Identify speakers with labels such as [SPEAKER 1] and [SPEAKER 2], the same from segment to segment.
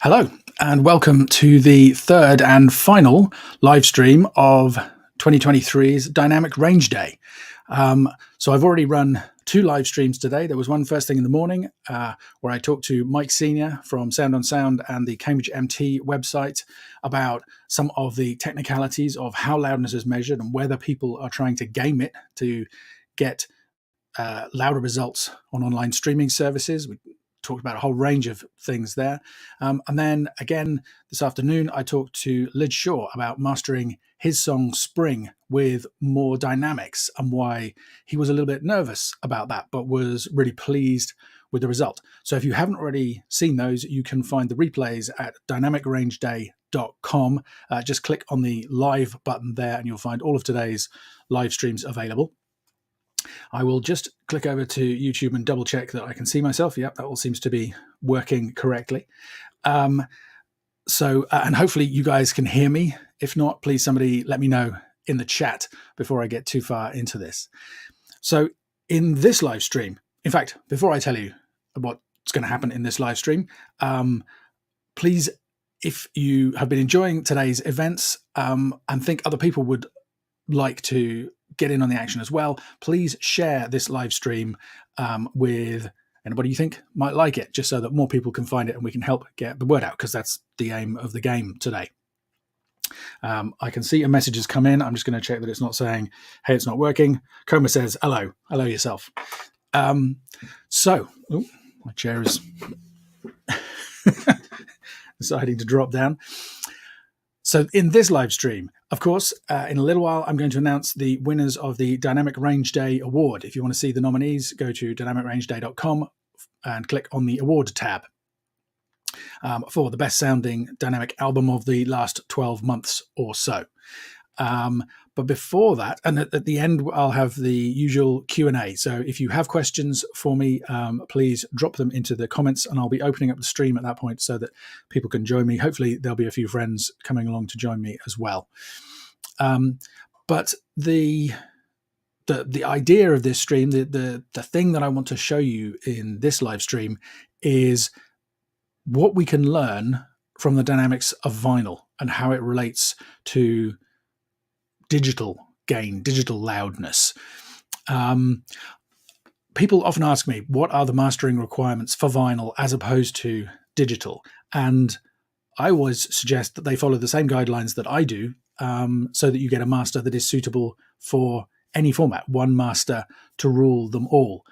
[SPEAKER 1] Hello, and welcome to the third and final live stream of 2023's Dynamic Range Day. So I've already run two live streams today. There was one first thing in the morning where I talked to Mike Senior from Sound on Sound and the Cambridge MT website about some of the technicalities of how loudness is measured and whether people are trying to game it to get louder results on online streaming services. We talked about a whole range of things there. And then again, this afternoon, I talked to Lid Shaw about mastering his song Spring with more dynamics and why he was a little bit nervous about that, but was really pleased with the result. So if you haven't already seen those, you can find the replays at dynamicrangeday.com. Just click on the live button there and you'll find all of today's live streams available. I will just click over to YouTube and double check that I can see myself. Yep, that all seems to be working correctly. And hopefully you guys can hear me. If not, please somebody let me know in the chat before I get too far into this. So in this live stream, in fact, before I tell you what's going to happen in this live stream, please, if you have been enjoying today's events and think other people would like to get in on the action as well, please share this live stream with anybody you think might like it, just so that more people can find it and we can help get the word out, because that's the aim of the game today. I can see a message has come in. I'm just going to check that it's not saying, hey, it's not working. Coma says, hello yourself. My chair is deciding to drop down. So in this live stream, of course, in a little while, I'm going to announce the winners of the Dynamic Range Day Award. If you want to see the nominees, go to dynamicrangeday.com and click on the award tab for the best sounding dynamic album of the last 12 months or so. But before that, and at the end, I'll have the usual Q&A. So if you have questions for me, please drop them into the comments and I'll be opening up the stream at that point so that people can join me. Hopefully there'll be a few friends coming along to join me as well. But the idea of this stream, the thing that I want to show you in this live stream is what we can learn from the dynamics of vinyl and how it relates to digital gain, digital loudness. People often ask me, what are the mastering requirements for vinyl as opposed to digital? And I always suggest that they follow the same guidelines that I do, so that you get a master that is suitable for any format, one master to rule them all.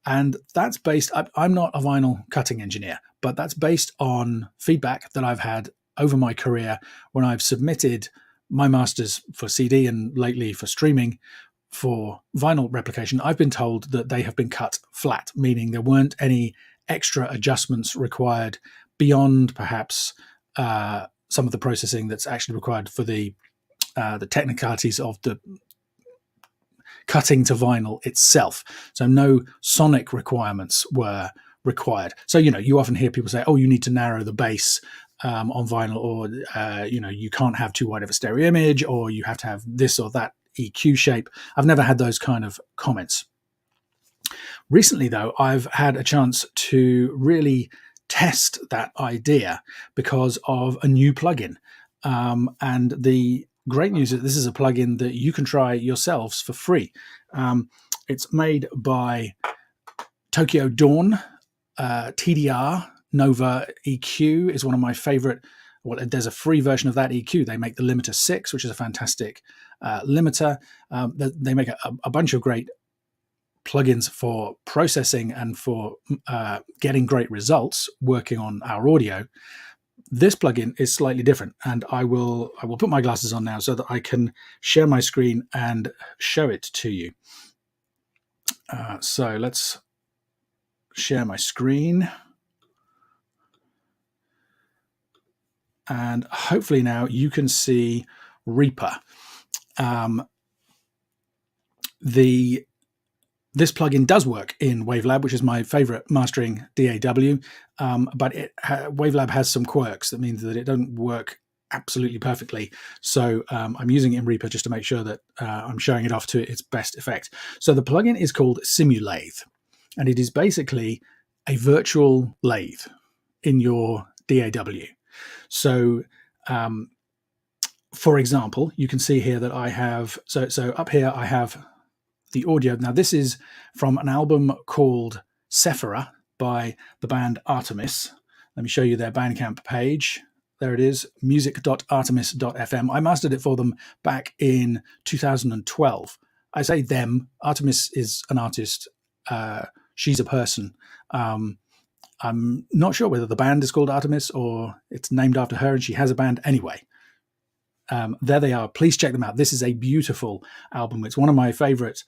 [SPEAKER 1] And that's based, I'm not a vinyl cutting engineer, but that's based on feedback that I've had over my career when I've submitted my masters for CD and lately for streaming for vinyl replication. I've been told that they have been cut flat, meaning there weren't any extra adjustments required beyond perhaps some of the processing that's actually required for the technicalities of the cutting to vinyl itself. So no sonic requirements were required. So, you often hear people say, oh, you need to narrow the bass on vinyl, or you can't have too wide of a stereo image, or you have to have this or that EQ shape. I've never had those kind of comments. Recently, though, I've had a chance to really test that idea because of a new plugin. And the great news is this is a plugin that you can try yourselves for free. It's made by Tokyo Dawn. TDR Nova EQ is one of my favorite. Well, there's a free version of that EQ. They make the Limiter 6, which is a fantastic limiter. They make a bunch of great plugins for processing and for getting great results working on our audio. This plugin is slightly different, and I will put my glasses on now so that I can share my screen and show it to you. So let's share my screen. And hopefully now you can see Reaper. This plugin does work in Wavelab, which is my favorite mastering DAW, but Wavelab has some quirks that means that it doesn't work absolutely perfectly. So I'm using it in Reaper just to make sure that I'm showing it off to its best effect. So the plugin is called Simulate, and it is basically a virtual lathe in your DAW. So, for example, you can see here that I have, so up here I have the audio. Now this is from an album called Sephira by the band Artemis. Let me show you their Bandcamp page. There it is, music.artemis.fm. I mastered it for them back in 2012. I say them, Artemis is an artist, she's a person. I'm not sure whether the band is called Artemis or it's named after her and she has a band. Anyway, there they are. Please check them out. This is a beautiful album. It's one of my favorite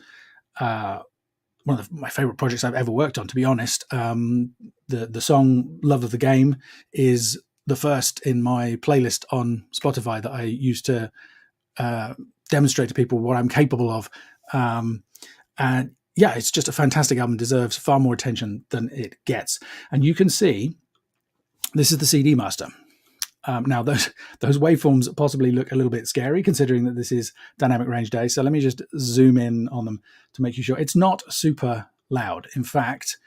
[SPEAKER 1] projects I've ever worked on, to be honest. The song Love of the Game is the first in my playlist on Spotify that I use to demonstrate to people what I'm capable of. And yeah, it's just a fantastic album, deserves far more attention than it gets. And you can see, this is the CD master. Now, those waveforms possibly look a little bit scary, considering that this is dynamic range day. So let me just zoom in on them to make you sure. It's not super loud. In fact,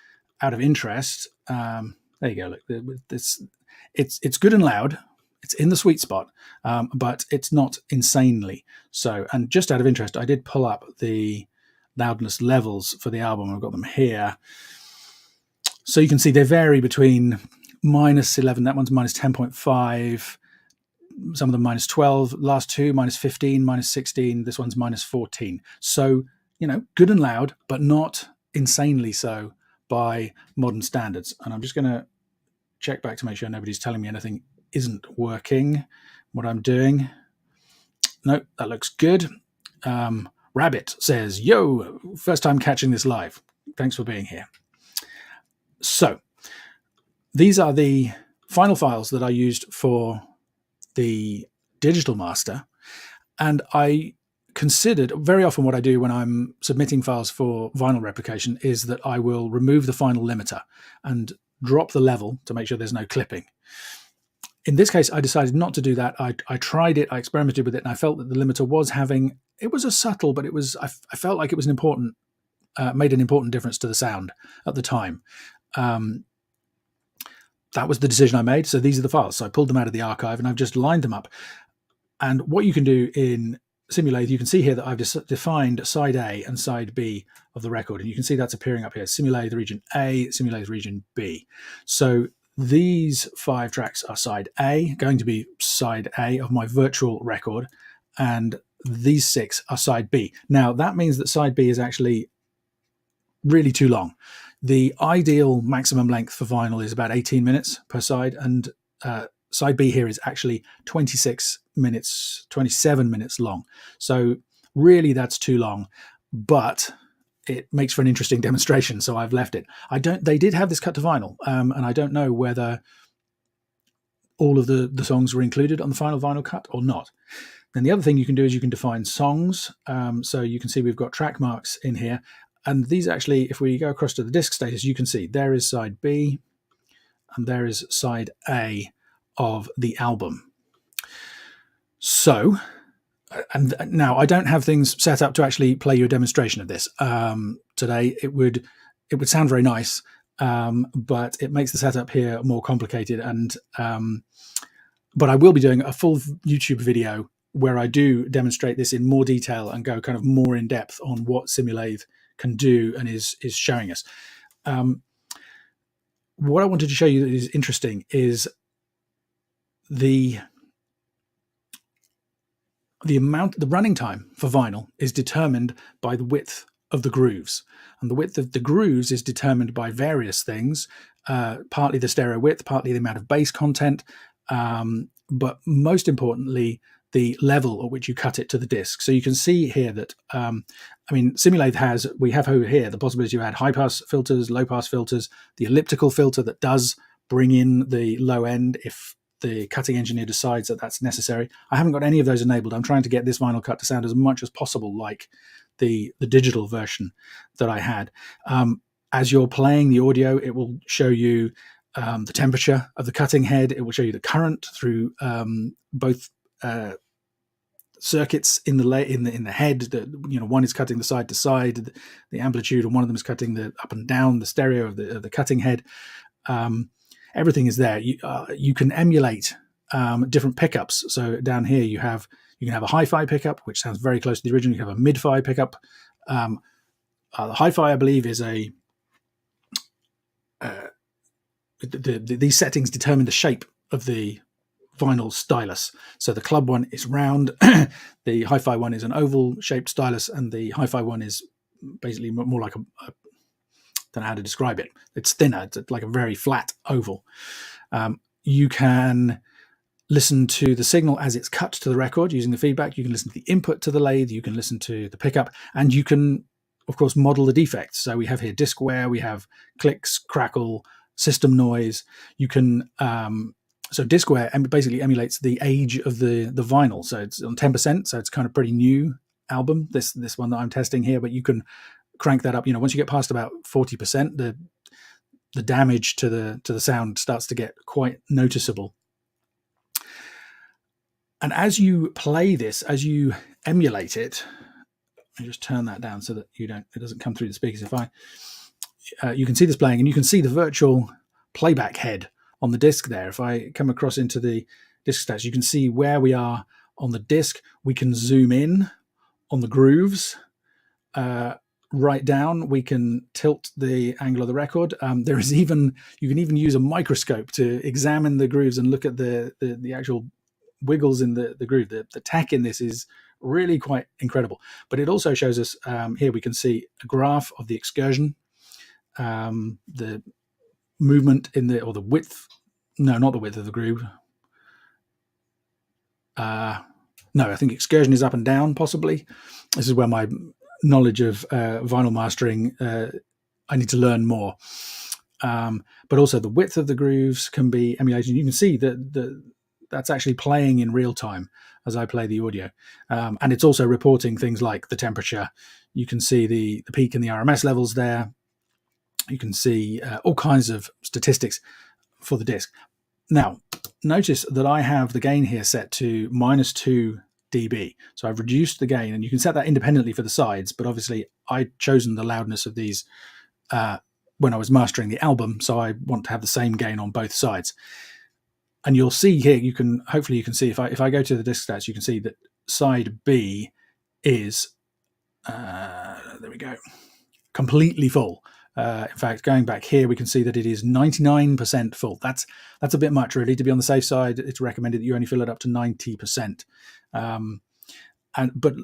[SPEAKER 1] out of interest, there you go. Look, it's good and loud. It's in the sweet spot, but it's not insanely so. And just out of interest, I did pull up the loudness levels for the album. I've got them here. So you can see they vary between -11, that one's -10.5, some of them -12, last two -15, -16, this one's -14. So, good and loud, but not insanely so by modern standards. And I'm just going to check back to make sure nobody's telling me anything isn't working, what I'm doing. No, that looks good. Rabbit says, yo, first time catching this live. Thanks for being here. So these are the final files that I used for the digital master. And I considered, very often what I do when I'm submitting files for vinyl replication is that I will remove the final limiter and drop the level to make sure there's no clipping. In this case, I decided not to do that. I tried it, I experimented with it, and I felt that the limiter it was a subtle, but I felt like it was made an important difference to the sound at the time. That was the decision I made. So these are the files. So I pulled them out of the archive and I've just lined them up. And what you can do in Simulate, you can see here that I've defined side A and side B of the record. And you can see that's appearing up here. Simulate region A, simulate region B. So these 5 tracks are side A, going to be side A of my virtual record. And these 6 are side B. Now, that means that side B is actually really too long. The ideal maximum length for vinyl is about 18 minutes per side, and side B here is actually 26 minutes, 27 minutes long. So really that's too long, but it makes for an interesting demonstration, so I've left it. They did have this cut to vinyl, and I don't know whether all of the songs were included on the final vinyl cut or not. Then the other thing you can do is you can define songs. So you can see we've got track marks in here. And these actually, if we go across to the disc status, you can see there is side B and there is side A of the album. So, and now I don't have things set up to actually play you a demonstration of this today. It would sound very nice, but it makes the setup here more complicated. And but I will be doing a full YouTube video where I do demonstrate this in more detail and go kind of more in depth on what Simulate can do and is showing us. What I wanted to show you that is interesting is the running time for vinyl is determined by the width of the grooves, and the width of the grooves is determined by various things, partly the stereo width, partly the amount of bass content, but most importantly the level at which you cut it to the disc. So you can see here that, Simulate we have over here the possibility to add high pass filters, low pass filters, the elliptical filter that does bring in the low end if the cutting engineer decides that that's necessary. I haven't got any of those enabled. I'm trying to get this vinyl cut to sound as much as possible like the digital version that I had. As you're playing the audio, it will show you the temperature of the cutting head. It will show you the current through both circuits in the head. One is cutting the side to side, the amplitude, and one of them is cutting the up and down, the stereo of the cutting head. Everything is there. You can emulate different pickups. So down here you can have a hi-fi pickup, which sounds very close to the original. You have a mid-fi pickup. The hi-fi, I believe, is these settings determine the shape of the vinyl stylus. So the club one is round, the hi-fi one is an oval shaped stylus, and the hi-fi one is basically more like I don't know how to describe it. It's thinner. It's like a very flat oval. You can listen to the signal as it's cut to the record using the feedback. You can listen to the input to the lathe. You can listen to the pickup, and you can, of course, model the defects. So we have here disc wear, we have clicks, crackle, system noise. You can so disc wear basically emulates the age of the vinyl. So it's on 10%. So it's kind of pretty new album. This one that I'm testing here, but you can crank that up. Once you get past about 40%, the damage to the sound starts to get quite noticeable. And as you play this, as you emulate it, I just turn that down so that it doesn't come through the speakers. If you can see this playing, and you can see the virtual playback head on the disc there. If I come across into the disc stats, you can see where we are on the disc. We can zoom in on the grooves. Right down, we can tilt the angle of the record. You can even use a microscope to examine the grooves and look at the actual wiggles in the groove. The tech in this is really quite incredible. But it also shows us here we can see a graph of the excursion, the movement or the width. No, not the width of the groove. No, I think excursion is up and down, possibly. This is where my knowledge of vinyl mastering, I need to learn more. But also the width of the grooves can be emulated. You can see that that's actually playing in real time as I play the audio. And it's also reporting things like the temperature. You can see the peak and the RMS levels there. You can see all kinds of statistics for the disc. Now, notice that I have the gain here set to -2 dB. So I've reduced the gain, and you can set that independently for the sides, but obviously I'd chosen the loudness of these when I was mastering the album, so I want to have the same gain on both sides. And you'll see here, hopefully you can see, if I go to the disc stats, you can see that side B is, there we go, completely full. In fact, going back here, we can see that it is 99% full. That's a bit much, really. To be on the safe side, it's recommended that you only fill it up to 90%. But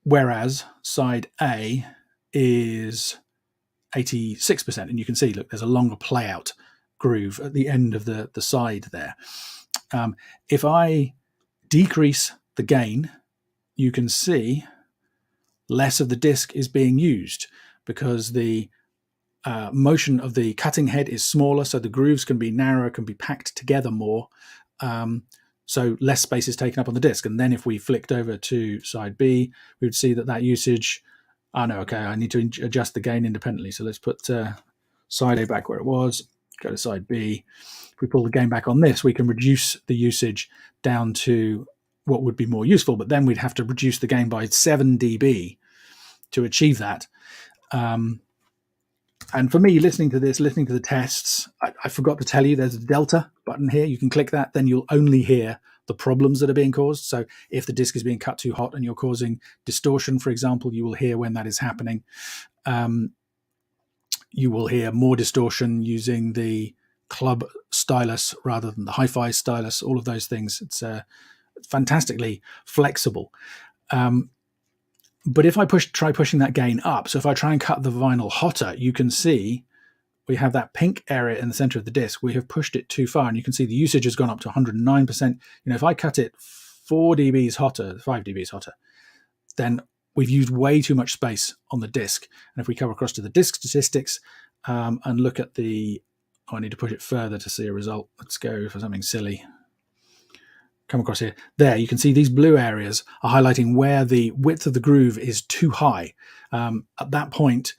[SPEAKER 1] whereas side A is 86%, and you can see, look, there's a longer play out groove at the end of the side there. If I decrease the gain, you can see less of the disc is being used, because the motion of the cutting head is smaller, so the grooves can be narrower, can be packed together more, so less space is taken up on the disc. And then if we flicked over to side B, we would see that usage, I need to adjust the gain independently. So let's put side A back where it was, go to side B. If we pull the gain back on this, we can reduce the usage down to what would be more useful, but then we'd have to reduce the gain by 7 dB to achieve that. And for me, listening to the tests, I forgot to tell you, there's a delta button here. You can click that, then you'll only hear the problems that are being caused. So if the disc is being cut too hot and you're causing distortion, for example, you will hear when that is happening. You will hear more distortion using the club stylus rather than the hi-fi stylus, all of those things. It's fantastically flexible. But if I try pushing that gain up, so if I try and cut the vinyl hotter, you can see we have that pink area in the center of the disc. We have pushed it too far, and you can see the usage has gone up to 109%. If I cut it 4 dBs hotter, 5 dBs hotter, then we've used way too much space on the disc. And if we come across to the disc statistics and look at I need to push it further to see a result. Let's go for something silly. Come across here. There, you can see these blue areas are highlighting where the width of the groove is too high. At that point,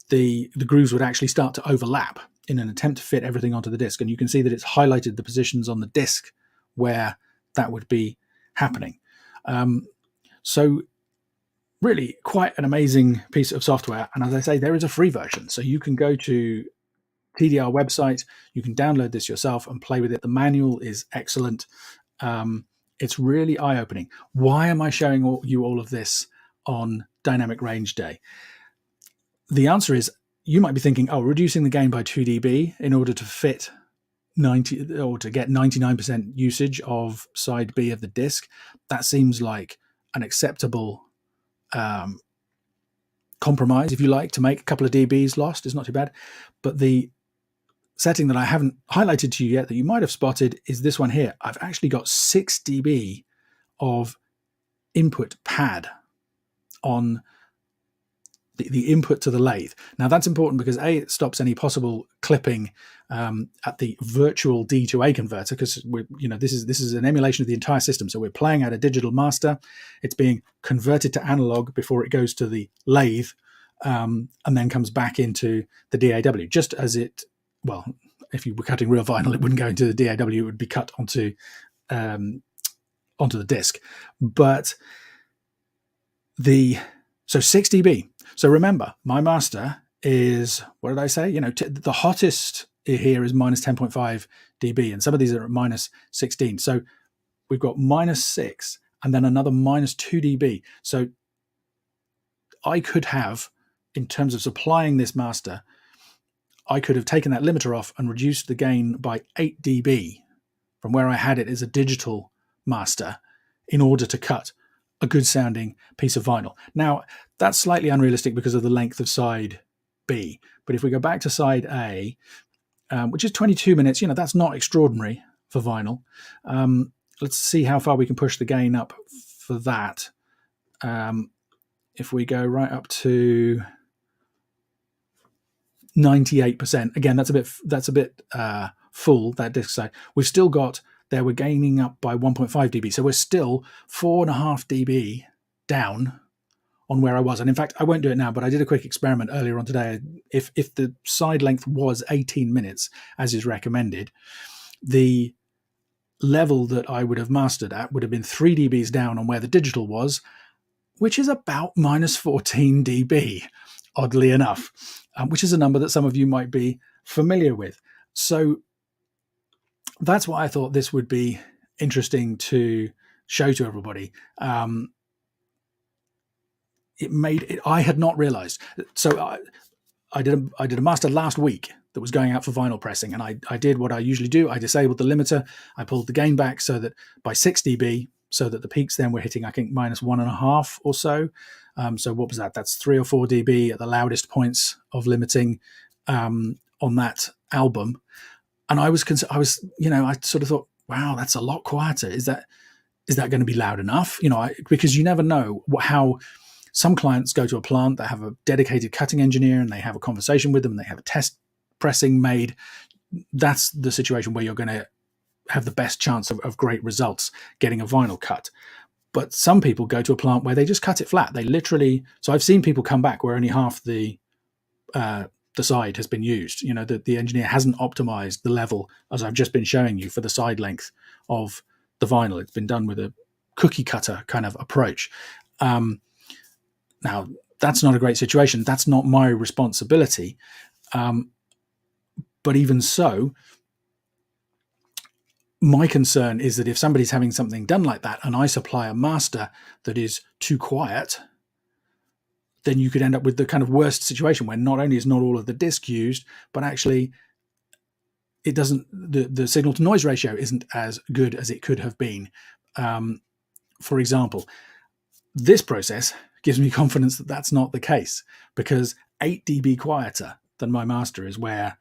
[SPEAKER 1] the grooves would actually start to overlap in an attempt to fit everything onto the disc. And you can see that it's highlighted the positions on the disc where that would be happening. So really quite an amazing piece of software. And as I say, there is a free version. So you can go to TDR website. You can download this yourself and play with it. The manual is excellent. It's really eye-opening. Why am I showing you all of this on Dynamic Range Day? The answer is, you might be thinking, oh, reducing the gain by 2 dB in order to fit 90 or to get 99% usage of side B of the disc. That seems like an acceptable compromise, if you like, to make a couple of dBs lost is not too bad. But the setting that I haven't highlighted to you yet that you might have spotted is this one here. I've actually got 6 dB of input pad on the input to the lathe. Now that's important because A, it stops any possible clipping at the virtual D to A converter, because this is an emulation of the entire system. So we're playing out a digital master. It's being converted to analog before it goes to the lathe, and then comes back into the DAW. Just as if you were cutting real vinyl, it wouldn't go into the DAW. It would be cut onto the disc. But so 6 dB. So remember, my master is, what did I say? The hottest here is minus 10.5 dB, and some of these are at minus 16. So we've got minus 6 and then another minus 2 dB. So I could have, in terms of supplying this master, I could have taken that limiter off and reduced the gain by 8 dB from where I had it as a digital master in order to cut a good sounding piece of vinyl. Now, that's slightly unrealistic because of the length of side B. But if we go back to side A, which is 22 minutes, that's not extraordinary for vinyl. Let's see how far we can push the gain up for that. If we go right up to 98%, again, that's a bit full, that disc side. We've still got, there we're gaining up by 1.5 dB. So we're still 4.5 dB down on where I was. And in fact, I won't do it now, but I did a quick experiment earlier on today. If the side length was 18 minutes, as is recommended, the level that I would have mastered at would have been 3 dBs down on where the digital was, which is about minus 14 dB, oddly enough, which is a number that some of you might be familiar with. So that's why I thought this would be interesting to show to everybody. I had not realized. So I did a master last week that was going out for vinyl pressing, and I did what I usually do. I disabled the limiter. I pulled the gain back so that by 6 dB, so that the peaks then were hitting, I think, minus 1.5 or so. So what was that? That's 3 or 4 dB at the loudest points of limiting on that album. And I sort of thought, wow, that's a lot quieter. Is that going to be loud enough? Because you never know how some clients go to a plant that have a dedicated cutting engineer and they have a conversation with them and they have a test pressing made. That's the situation where you're going to have the best chance of great results getting a vinyl cut. But some people go to a plant where they just cut it flat. They literally, so I've seen people come back where only half the side has been used. The engineer hasn't optimized the level, as I've just been showing you, for the side length of the vinyl. It's been done with a cookie cutter kind of approach. Now, that's not a great situation. That's not my responsibility. But even so, my concern is that if somebody's having something done like that and I supply a master that is too quiet, then you could end up with the kind of worst situation where not only is not all of the disc used, but actually it doesn't, the signal to noise ratio isn't as good as it could have been. For example, this process gives me confidence that that's not the case, because 8 dB quieter than my master is where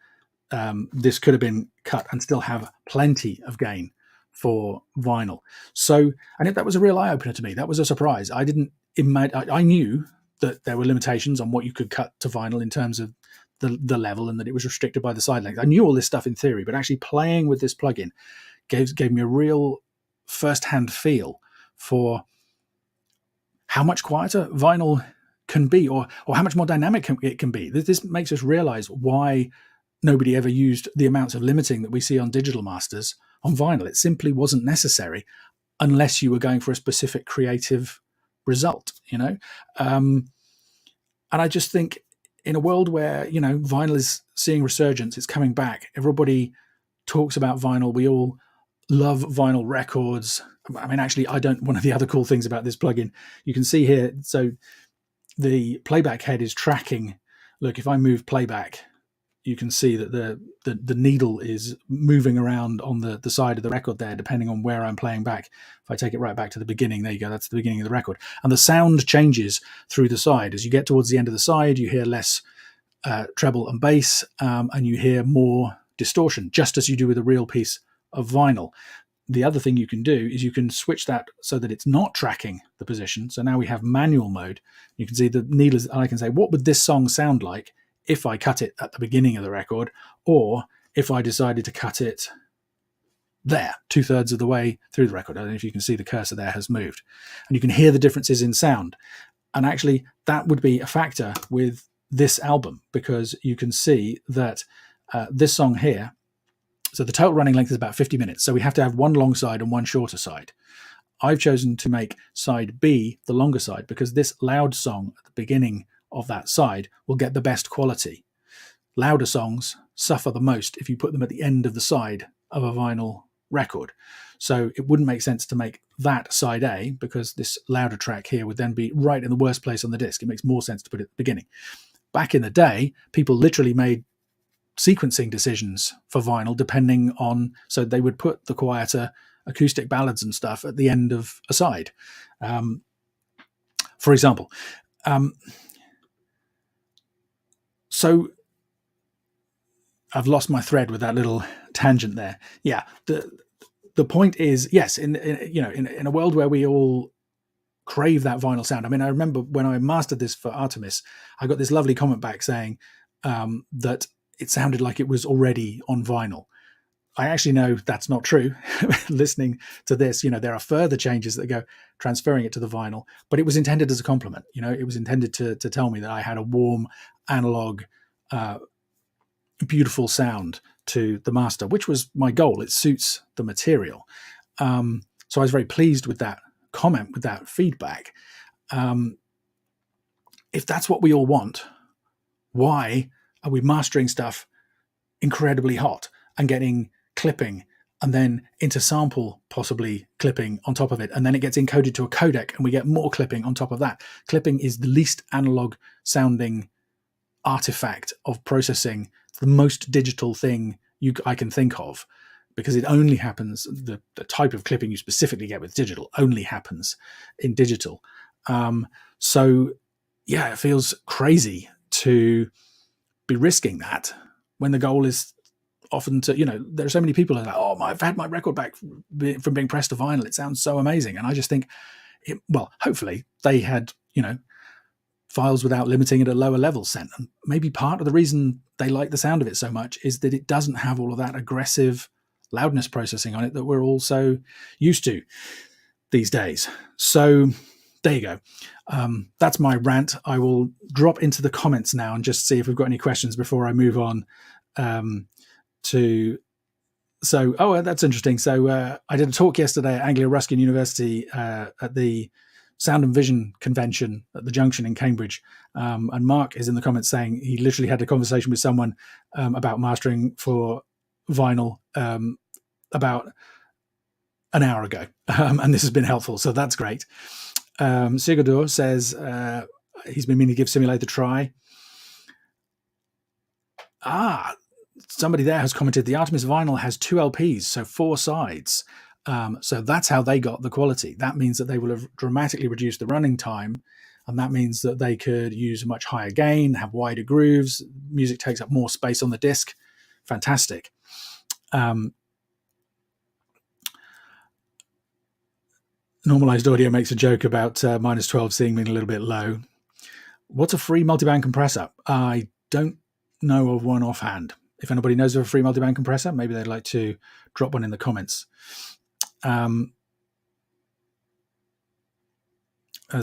[SPEAKER 1] this could have been cut and still have plenty of gain for vinyl. So, and that was a real eye-opener to me. That was a surprise. I didn't imagine, I knew that there were limitations on what you could cut to vinyl in terms of the level, and that it was restricted by the side length. I knew all this stuff in theory, but actually playing with this plugin gave me a real first-hand feel for how much quieter vinyl can be, or how much more dynamic it can be. This makes us realize why nobody ever used the amounts of limiting that we see on digital masters on vinyl. It simply wasn't necessary unless you were going for a specific creative result, And I just think in a world where, vinyl is seeing resurgence, it's coming back. Everybody talks about vinyl. We all love vinyl records. I mean, actually, one of the other cool things about this plugin, you can see here, so the playback head is tracking. Look, if I move playback, you can see that the needle is moving around on the side of the record there, depending on where I'm playing back. If I take it right back to the beginning, there you go, that's the beginning of the record. And the sound changes through the side. As you get towards the end of the side, you hear less treble and bass, and you hear more distortion, just as you do with a real piece of vinyl. The other thing you can do is you can switch that so that it's not tracking the position. So now we have manual mode. You can see the needle, and I can say, what would this song sound like if I cut it at the beginning of the record, or if I decided to cut it there, 2/3 of the way through the record. I don't know if you can see the cursor there has moved. And you can hear the differences in sound. And actually, that would be a factor with this album, because you can see that this song here, so the total running length is about 50 minutes. So we have to have one long side and one shorter side. I've chosen to make side B the longer side because this loud song at the beginning of that side will get the best quality. Louder songs suffer the most if you put them at the end of the side of a vinyl record. So it wouldn't make sense to make that side A, because this louder track here would then be right in the worst place on the disc. It makes more sense to put it at the beginning. Back in the day, people literally made sequencing decisions for vinyl depending on, so they would put the quieter acoustic ballads and stuff at the end of a side, for example. So I've lost my thread with that little tangent there. Yeah, the point is, yes, in a world where we all crave that vinyl sound. I mean, I remember when I mastered this for Artemis, I got this lovely comment back saying that it sounded like it was already on vinyl. I actually know that's not true. Listening to this, there are further changes that go transferring it to the vinyl, but it was intended as a compliment. It was intended to tell me that I had a warm, analog, beautiful sound to the master, which was my goal. It suits the material. So I was very pleased with that comment, with that feedback. If that's what we all want, why are we mastering stuff incredibly hot and getting clipping and then into sample possibly clipping on top of it, and then it gets encoded to a codec and we get more clipping on top of that? Clipping is the least analog sounding artifact of processing. It's the most digital thing I can think of, because it only happens, the type of clipping you specifically get with digital only happens in digital. So yeah, it feels crazy to be risking that when the goal is often to, there are so many people who are like, oh, I've had my record back from being pressed to vinyl. It sounds so amazing. And I just think, hopefully they had, files without limiting at a lower level sent. And maybe part of the reason they like the sound of it so much is that it doesn't have all of that aggressive loudness processing on it that we're all so used to these days. So there you go. That's my rant. I will drop into the comments now and just see if we've got any questions before I move on that's interesting. So I did a talk yesterday at Anglia Ruskin University at the Sound and Vision convention at the Junction in Cambridge. And Mark is in the comments saying he literally had a conversation with someone about mastering for vinyl about an hour ago. And this has been helpful. So that's great. Sigurdur says he's been meaning to give Simulate a try. Somebody there has commented the Artemis vinyl has 2 LPs, so 4 sides. So that's how they got the quality. That means that they will have dramatically reduced the running time, and that means that they could use a much higher gain, have wider grooves. Music takes up more space on the disc. Fantastic. Normalized Audio makes a joke about -12 seeming a little bit low. What's a free multiband compressor? I don't know of one offhand. If anybody knows of a free multiband compressor, maybe they'd like to drop one in the comments. There's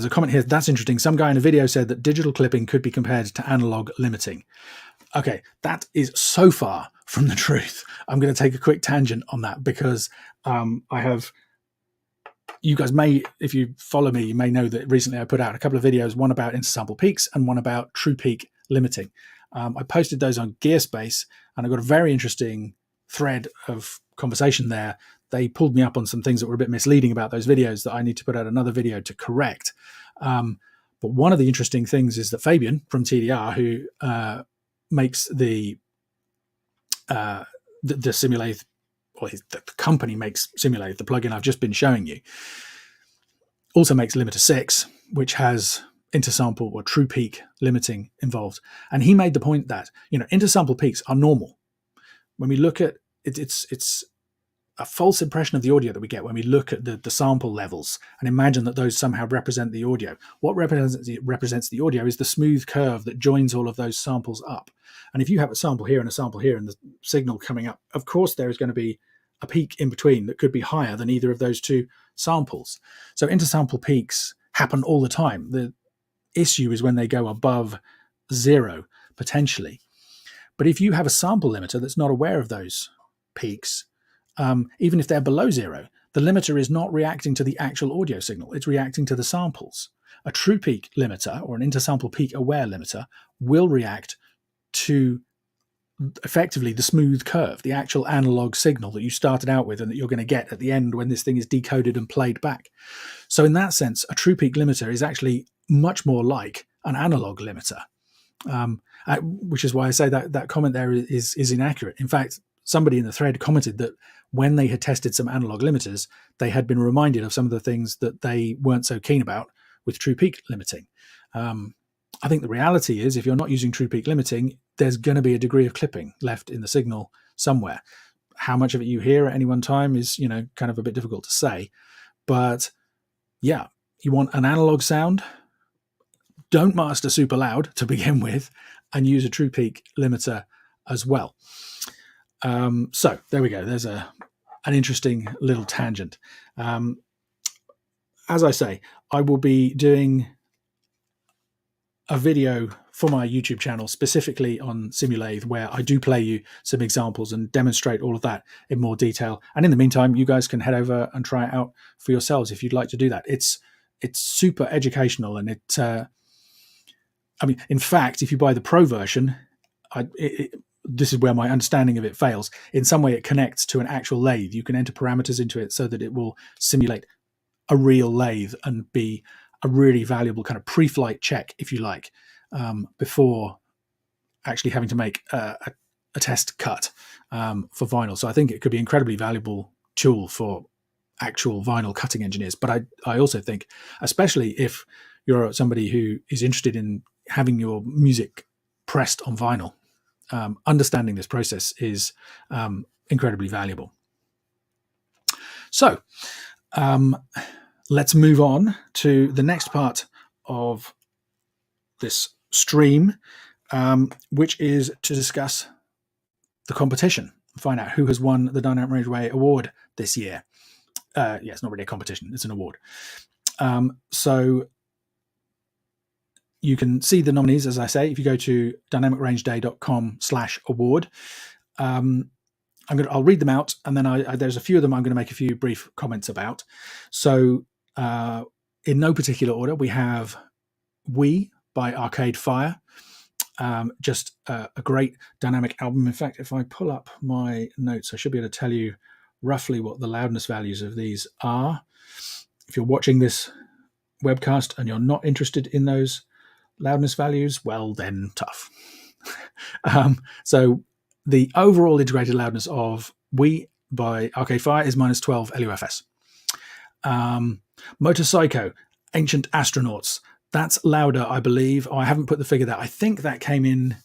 [SPEAKER 1] a comment here. That's interesting. Some guy in a video said that digital clipping could be compared to analog limiting. Okay, that is so far from the truth. I'm going to take a quick tangent on that because you guys may, if you follow me, you may know that recently I put out a couple of videos, one about intersample peaks and one about true peak limiting. I posted those on Gearspace, and I got a very interesting thread of conversation there. They pulled me up on some things that were a bit misleading about those videos that I need to put out another video to correct. But one of the interesting things is that Fabian from TDR, who makes the Simulate, or the company makes Simulate, the plugin I've just been showing you, also makes Limiter 6, which has intersample or true peak limiting involved. And he made the point that, intersample peaks are normal. When we look at it, it's a false impression of the audio that we get when we look at the sample levels and imagine that those somehow represent the audio. What represents the audio is the smooth curve that joins all of those samples up. And if you have a sample here and a sample here and the signal coming up, of course there is going to be a peak in between that could be higher than either of those two samples. So intersample peaks happen all the time. The issue is when they go above 0, potentially. But if you have a sample limiter that's not aware of those peaks, even if they're below 0, the limiter is not reacting to the actual audio signal. It's reacting to the samples. A true peak limiter or an intersample peak aware limiter will react to effectively the smooth curve, the actual analog signal that you started out with and that you're going to get at the end when this thing is decoded and played back. So in that sense, a true peak limiter is actually much more like an analog limiter, which is why I say that comment there is inaccurate. In fact, somebody in the thread commented that when they had tested some analog limiters, they had been reminded of some of the things that they weren't so keen about with true peak limiting. I think the reality is, if you're not using true peak limiting, there's going to be a degree of clipping left in the signal somewhere. How much of it you hear at any one time is, kind of a bit difficult to say. But yeah, you want an analog sound, don't master super loud to begin with, and use a true peak limiter as well. So there we go. There's an interesting little tangent. As I say, I will be doing a video for my YouTube channel specifically on Simulate, where I do play you some examples and demonstrate all of that in more detail. And in the meantime, you guys can head over and try it out for yourselves if you'd like to do that. It's super educational, and in fact, if you buy the Pro version, this is where my understanding of it fails. In some way, it connects to an actual lathe. You can enter parameters into it so that it will simulate a real lathe and be a really valuable kind of pre-flight check, if you like, before actually having to make a test cut for vinyl. So I think it could be an incredibly valuable tool for actual vinyl cutting engineers. But I also think, especially if you're somebody who is interested in having your music pressed on vinyl, understanding this process is incredibly valuable. So let's move on to the next part of this stream, which is to discuss the competition, find out who has won the Dynamic Range Award this year. It's not really a competition, it's an award. So you can see the nominees, as I say, if you go to dynamicrangeday.com/award. I'll read them out, and then there's a few of them I'm going to make a few brief comments about. So in no particular order, we have We by Arcade Fire. Just a great dynamic album. In fact, if I pull up my notes, I should be able to tell you roughly what the loudness values of these are. If you're watching this webcast and you're not interested in those loudness values, well, then tough. So the overall integrated loudness of We by Arcade Fire is -12 LUFS. Motorpsycho, Ancient Astronauts, that's louder, I believe. I haven't put the figure there. I think that came in,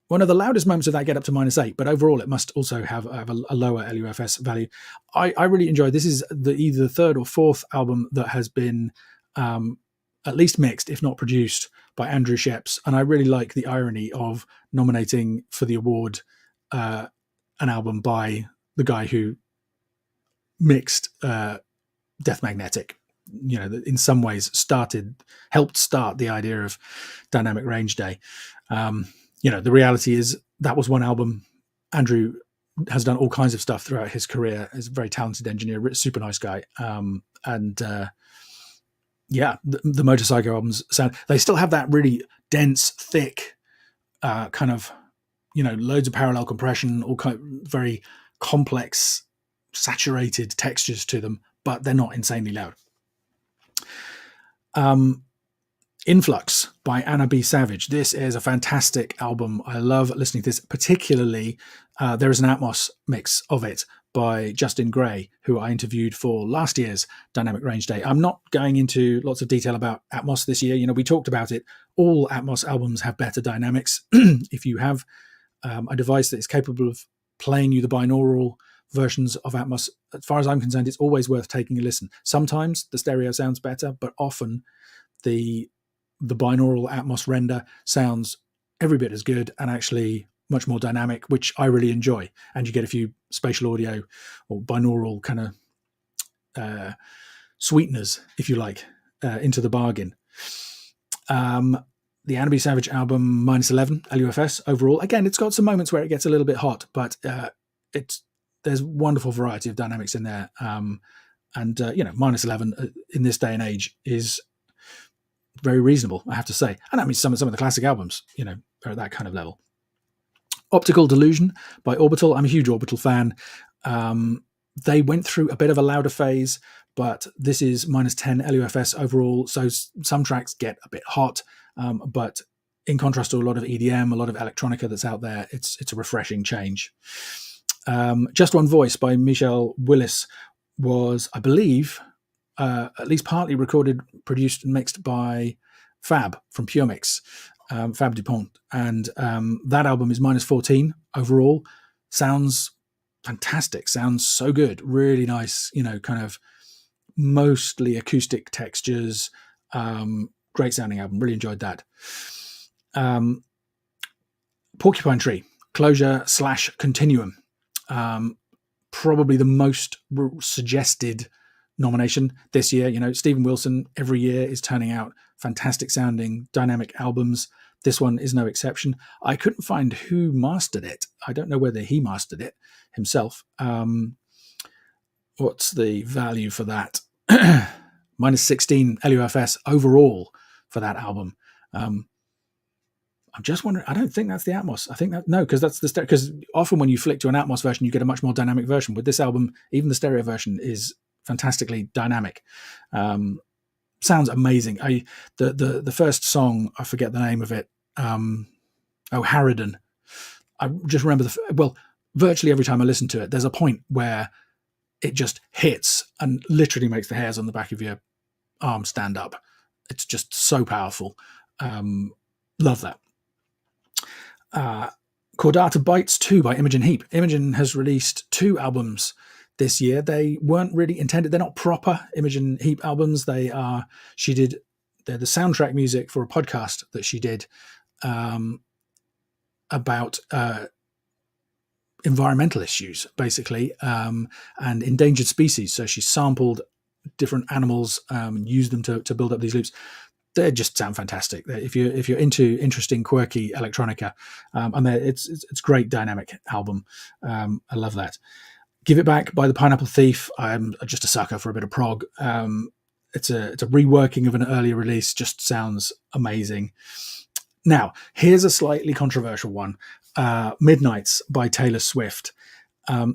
[SPEAKER 1] one of the loudest moments of that get up to -8, but overall it must also have a lower LUFS value. I really enjoy this. Is either the third or fourth album that has been at least mixed, if not produced, by Andrew Sheps, and I really like the irony of nominating for the award an album by the guy who mixed Death Magnetic. In some ways helped start the idea of Dynamic Range Day. The reality is that was one album. Andrew has done all kinds of stuff throughout his career. He's a very talented engineer, super nice guy, and Yeah, the Motorcycle albums sound. They still have that really dense, thick, kind of, loads of parallel compression, all kind of very complex, saturated textures to them, but they're not insanely loud. Influx by Anna B. Savage. This is a fantastic album. I love listening to this. Particularly, there is an Atmos mix of it by Justin Gray, who I interviewed for last year's Dynamic Range Day. I'm not going into lots of detail about Atmos this year. We talked about it. All Atmos albums have better dynamics. If you have a device that is capable of playing you the binaural versions of Atmos, as far as I'm concerned, it's always worth taking a listen. Sometimes the stereo sounds better, but often the binaural Atmos render sounds every bit as good and actually much more dynamic, which I really enjoy. And you get a few spatial audio or binaural kind of sweeteners, if you like, into the bargain. The Anna B. Savage album, -11 LUFS overall. Again, it's got some moments where it gets a little bit hot, but there's wonderful variety of dynamics in there. And -11 in this day and age is very reasonable, I have to say. And I mean, some of the classic albums, are at that kind of level. Optical Delusion by Orbital. I'm a huge Orbital fan. They went through a bit of a louder phase, but this is -10 LUFS overall. So some tracks get a bit hot, but in contrast to a lot of EDM, a lot of electronica that's out there, it's a refreshing change. Just One Voice by Michelle Willis was, I believe, at least partly recorded, produced, and mixed by Fab from Pure Mix, Fab Dupont. And that album is -14 overall. Sounds fantastic. Sounds so good. Really nice, kind of mostly acoustic textures. Great sounding album. Really enjoyed that. Porcupine Tree, Closure / Continuum. Probably the most suggested nomination this year. Stephen Wilson every year is turning out fantastic sounding dynamic albums. This one is no exception. I couldn't find who mastered it. I don't know whether he mastered it himself. What's the value for that? -16 LUFS overall for that album. I'm just wondering, I don't think that's the Atmos. I think that, no, because that's the because often when you flick to an Atmos version, you get a much more dynamic version. With this album, even the stereo version is fantastically dynamic. Sounds amazing. The first song, I forget the name of it. Harridan. I just remember virtually every time I listen to it, there's a point where it just hits and literally makes the hairs on the back of your arm stand up. It's just so powerful. Love that. Chordata Bites 2 by Imogen Heap. Imogen has released 2 albums this year. They weren't really intended. They're not proper Imogen Heap albums. They're the soundtrack music for a podcast that she did about environmental issues, basically, and endangered species. So she sampled different animals and used them to build up these loops. They just sound fantastic. If you're into interesting, quirky electronica, and it's great dynamic album. I love that. Give It Back by the Pineapple Thief. I'm just a sucker for a bit of prog. It's a reworking of an earlier release. Just sounds amazing. Now, here's a slightly controversial one. Midnights by Taylor Swift.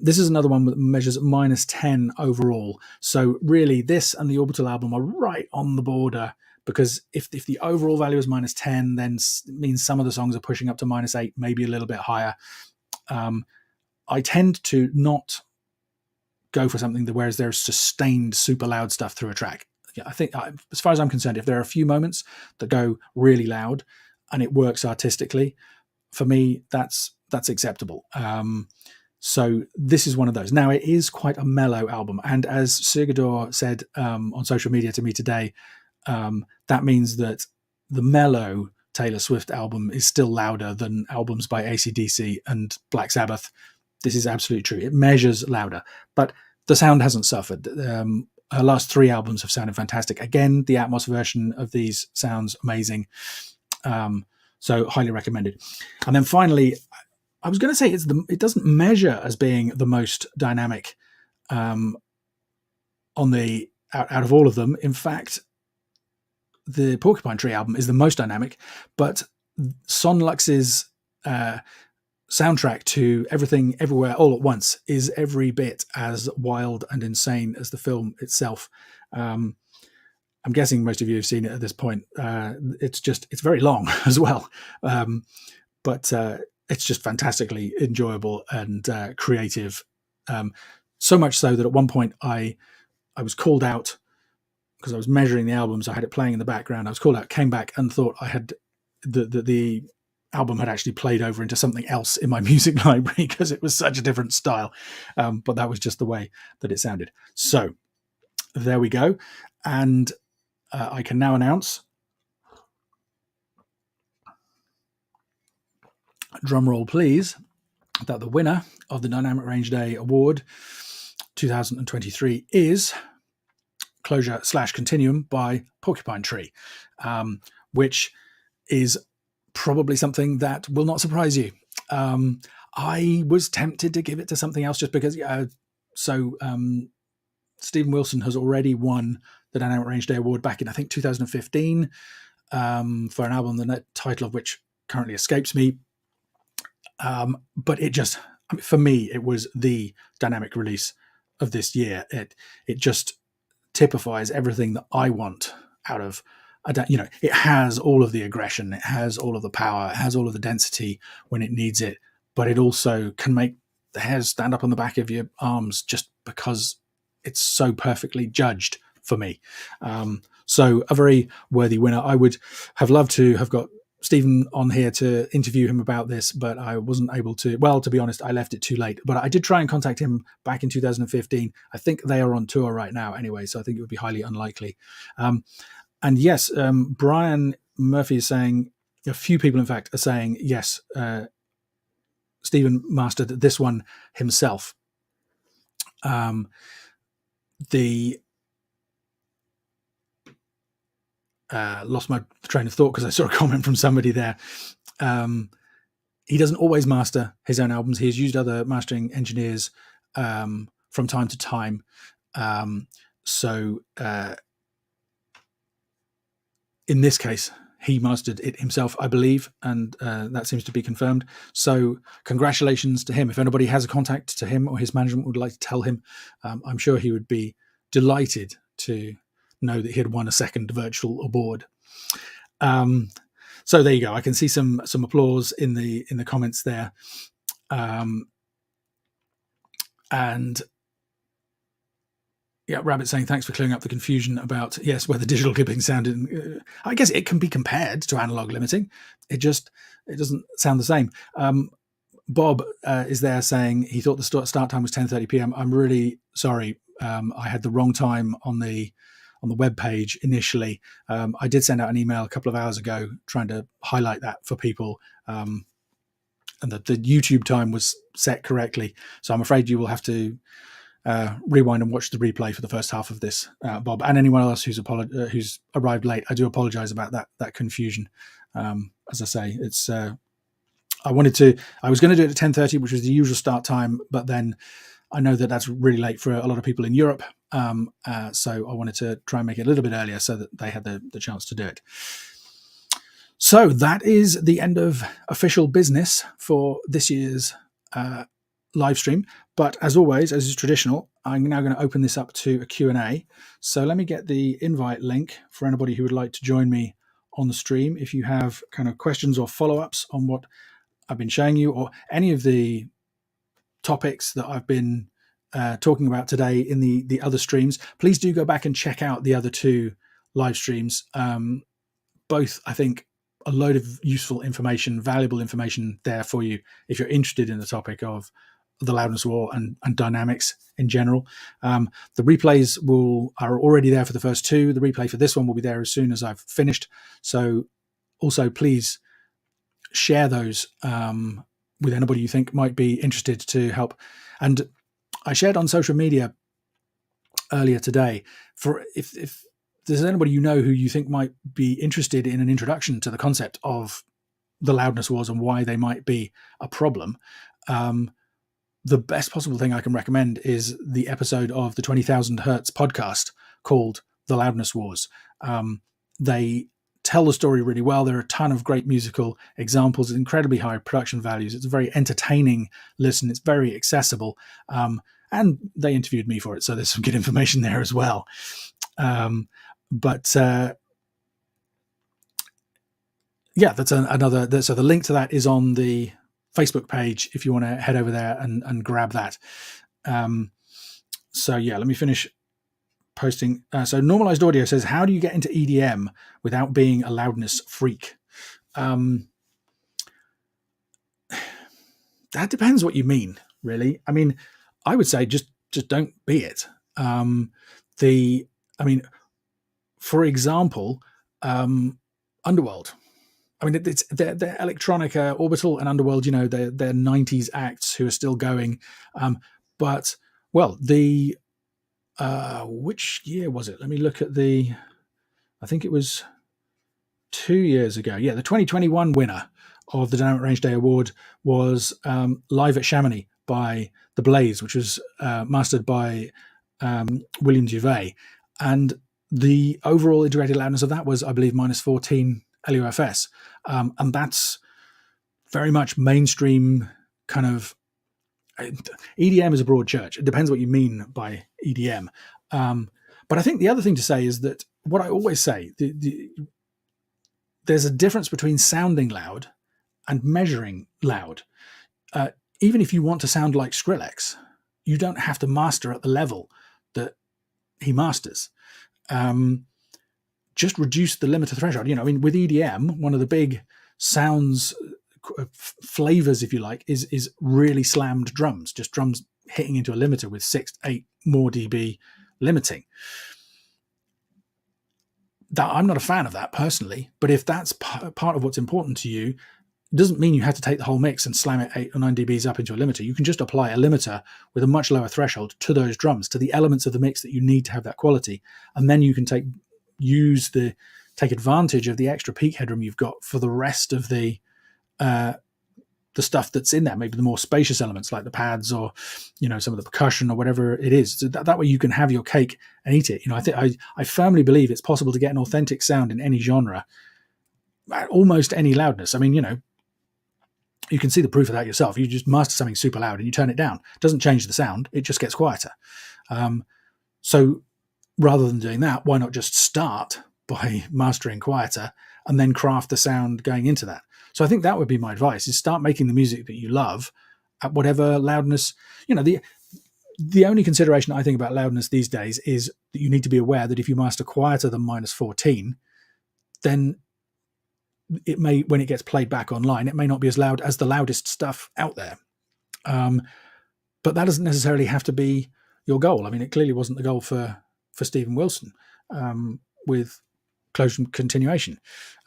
[SPEAKER 1] This is another one that measures -10 overall. So really, this and the Orbital album are right on the border, because if the overall value is -10, then it means some of the songs are pushing up to -8, maybe a little bit higher. I tend to not go for something that whereas there's sustained super loud stuff through a track. Yeah, I think, as far as I'm concerned, if there are a few moments that go really loud and it works artistically, for me, that's acceptable. So this is one of those. Now, it is quite a mellow album, and as Sigador said on social media to me today, that means that the mellow Taylor Swift album is still louder than albums by AC/DC and Black Sabbath. This is absolutely true. It measures louder, but the sound hasn't suffered. Her last 3 albums have sounded fantastic. Again, the Atmos version of these sounds amazing. So highly recommended. And then finally, I was going to say it doesn't measure as being the most dynamic out of all of them. In fact, the Porcupine Tree album is the most dynamic, but Son Lux's soundtrack to Everything Everywhere All at Once is every bit as wild and insane as the film itself. I'm guessing most of you have seen it at this point. It's very long as well, but it's just fantastically enjoyable and creative. So much so that at one point I was called out because I was measuring the albums. I had it playing in the background. I was called out, came back, and thought I had the album had actually played over into something else in my music library because it was such a different style. But that was just the way that it sounded. So there we go. And I can now announce, drum roll please, that the winner of the Dynamic Range Day Award 2023 is Closure/Continuum by Porcupine Tree, which is probably something that will not surprise you. I was tempted to give it to something else just because, Stephen Wilson has already won the Dynamic Range Day Award back in, I think, 2015 for an album, the title of which currently escapes me. But it just, for me, it was the dynamic release of this year. It just typifies everything that I want out of, it has all of the aggression, it has all of the power, it has all of the density when it needs it, but it also can make the hairs stand up on the back of your arms just because it's so perfectly judged for me. So a very worthy winner. I would have loved to have got Stephen on here to interview him about this, but I wasn't able to. Well, to be honest, I left it too late. But I did try and contact him back in 2015. I think they are on tour right now anyway, so I think it would be highly unlikely. And yes, Brian Murphy is saying, a few people, in fact, are saying, yes, Stephen mastered this one himself. Lost my train of thought because I saw a comment from somebody there. He doesn't always master his own albums. He has used other mastering engineers from time to time. In this case, he mastered it himself, I believe, and that seems to be confirmed. So congratulations to him. If anybody has a contact to him or his management would like to tell him, I'm sure he would be delighted to know that he had won a second virtual award. So there you go. I can see some applause in the comments there, and yeah, Rabbit saying thanks for clearing up the confusion about where the digital clipping sounded. I guess it can be compared to analog limiting. It doesn't sound the same. Bob is there saying he thought the start time was 10:30 p.m. I'm really sorry. I had the wrong time on the web page initially. I did send out an email a couple of hours ago trying to highlight that for people, and that the YouTube time was set correctly. So I'm afraid you will have to rewind and watch the replay for the first half of this, Bob, and anyone else who's arrived late. I do apologize about that confusion. As I say, it's I was going to do it at 10:30, which was the usual start time, but then I know that that's really late for a lot of people in Europe. So I wanted to try and make it a little bit earlier so that they had the chance to do it. So that is the end of official business for this year's live stream. But as always, as is traditional, I'm now going to open this up to a Q&A. So let me get the invite link for anybody who would like to join me on the stream. If you have kind of questions or follow-ups on what I've been showing you, or any of the topics that I've been talking about today in the other streams, please do go back and check out the other two live streams. Both, I think, a load of useful information, valuable information there for you if you're interested in the topic of the loudness war and dynamics in general. The replays are already there for the first two. The replay for this one will be there as soon as I've finished. So also please share those with anybody you think might be interested to help. And I shared on social media earlier today, for if there's anybody you know who you think might be interested in an introduction to the concept of the loudness wars and why they might be a problem, the best possible thing I can recommend is the episode of the 20,000 Hertz podcast called The Loudness Wars. They tell the story really well. There are a ton of great musical examples, incredibly high production values. It's a very entertaining listen. It's very accessible. And they interviewed me for it, so there's some good information there as well. Yeah, that's another. So the link to that is on the Facebook page if you want to head over there and grab that. So yeah, let me finish posting. So Normalized Audio says, how do you get into EDM without being a loudness freak? That depends what you mean, really. I mean, I would say just don't be it. For example, Underworld. I mean, they're electronica, Orbital and Underworld. You know, they're 90s acts who are still going. But well, the which year was it? Let me look at I think it was 2 years ago. Yeah, the 2021 winner of the Dynamic Range Day Award was Live at Chamonix by The Blaze, which was mastered by William Duvet. And the overall integrated loudness of that was, I believe, -14 LUFS. And that's very much mainstream kind of. EDM is a broad church. It depends what you mean by EDM. But I think the other thing to say is that what I always say, there's a difference between sounding loud and measuring loud. Even if you want to sound like Skrillex, you don't have to master at the level that he masters. Just reduce the limiter threshold. You know, I mean, with EDM, one of the big sounds flavors, if you like, is really slammed drums, just drums hitting into a limiter with 6 to 8 more dB limiting. That I'm not a fan of that personally, but if that's part of what's important to you, it doesn't mean you have to take the whole mix and slam it 8 or 9 dBs up into a limiter. You can just apply a limiter with a much lower threshold to those drums, to the elements of the mix that you need to have that quality, and then you can take advantage of the extra peak headroom you've got for the rest of the stuff that's in there, maybe the more spacious elements like the pads or, you know, some of the percussion or whatever it is. So that way you can have your cake and eat it. You know, I firmly believe it's possible to get an authentic sound in any genre at almost any loudness. I mean, you know, you can see the proof of that yourself. You just master something super loud and you turn it down. It doesn't change the sound. It just gets quieter. So rather than doing that, why not just start by mastering quieter and then craft the sound going into that? So I think that would be my advice, is start making the music that you love at whatever loudness. You know, the only consideration I think about loudness these days is that you need to be aware that if you master quieter than -14, then it may, when it gets played back online, it may not be as loud as the loudest stuff out there. But that doesn't necessarily have to be your goal. I mean, it clearly wasn't the goal for Stephen Wilson with Close Continuation.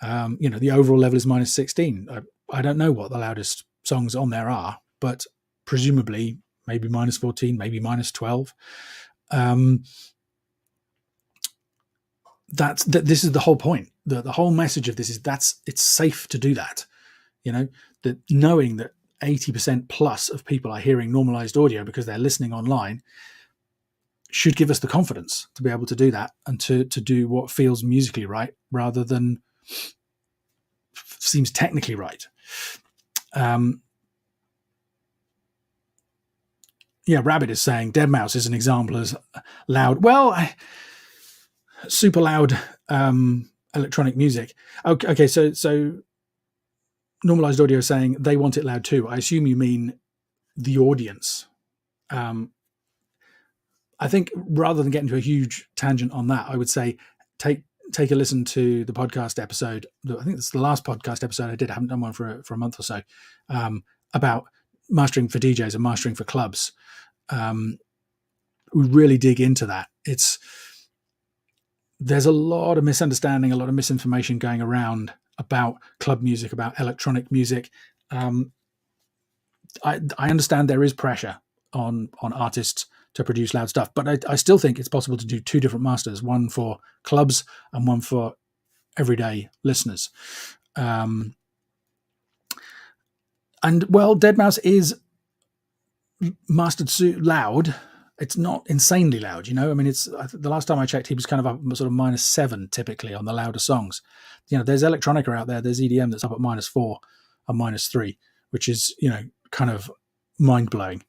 [SPEAKER 1] You know, the overall level is -16. I don't know what the loudest songs on there are, but presumably maybe -14, maybe -12. This is the whole point. The whole message of this is it's safe to do that. You know, that knowing that 80% plus of people are hearing normalized audio because they're listening online should give us the confidence to be able to do that and to do what feels musically right rather than seems technically right. Yeah, Rabbit is saying Deadmau5 is an example as loud. Well, super loud electronic music. Okay, so Normalized Audio is saying they want it loud too. I assume you mean the audience. I think rather than get into a huge tangent on that, I would say take a listen to the podcast episode. I think it's the last podcast episode I did. I haven't done one for a month or so, about mastering for DJs and mastering for clubs. We really dig into that. There's a lot of misunderstanding, a lot of misinformation going around about club music, about electronic music. I understand there is pressure on artists to produce loud stuff, but I still think it's possible to do two different masters, one for clubs and one for everyday listeners. And well, Deadmau5 is mastered loud, it's not insanely loud, I mean, it's the last time I checked, he was kind of up sort of -7 typically on the louder songs. There's electronica out there, there's EDM that's up at -4 and -3, which is, kind of mind blowing.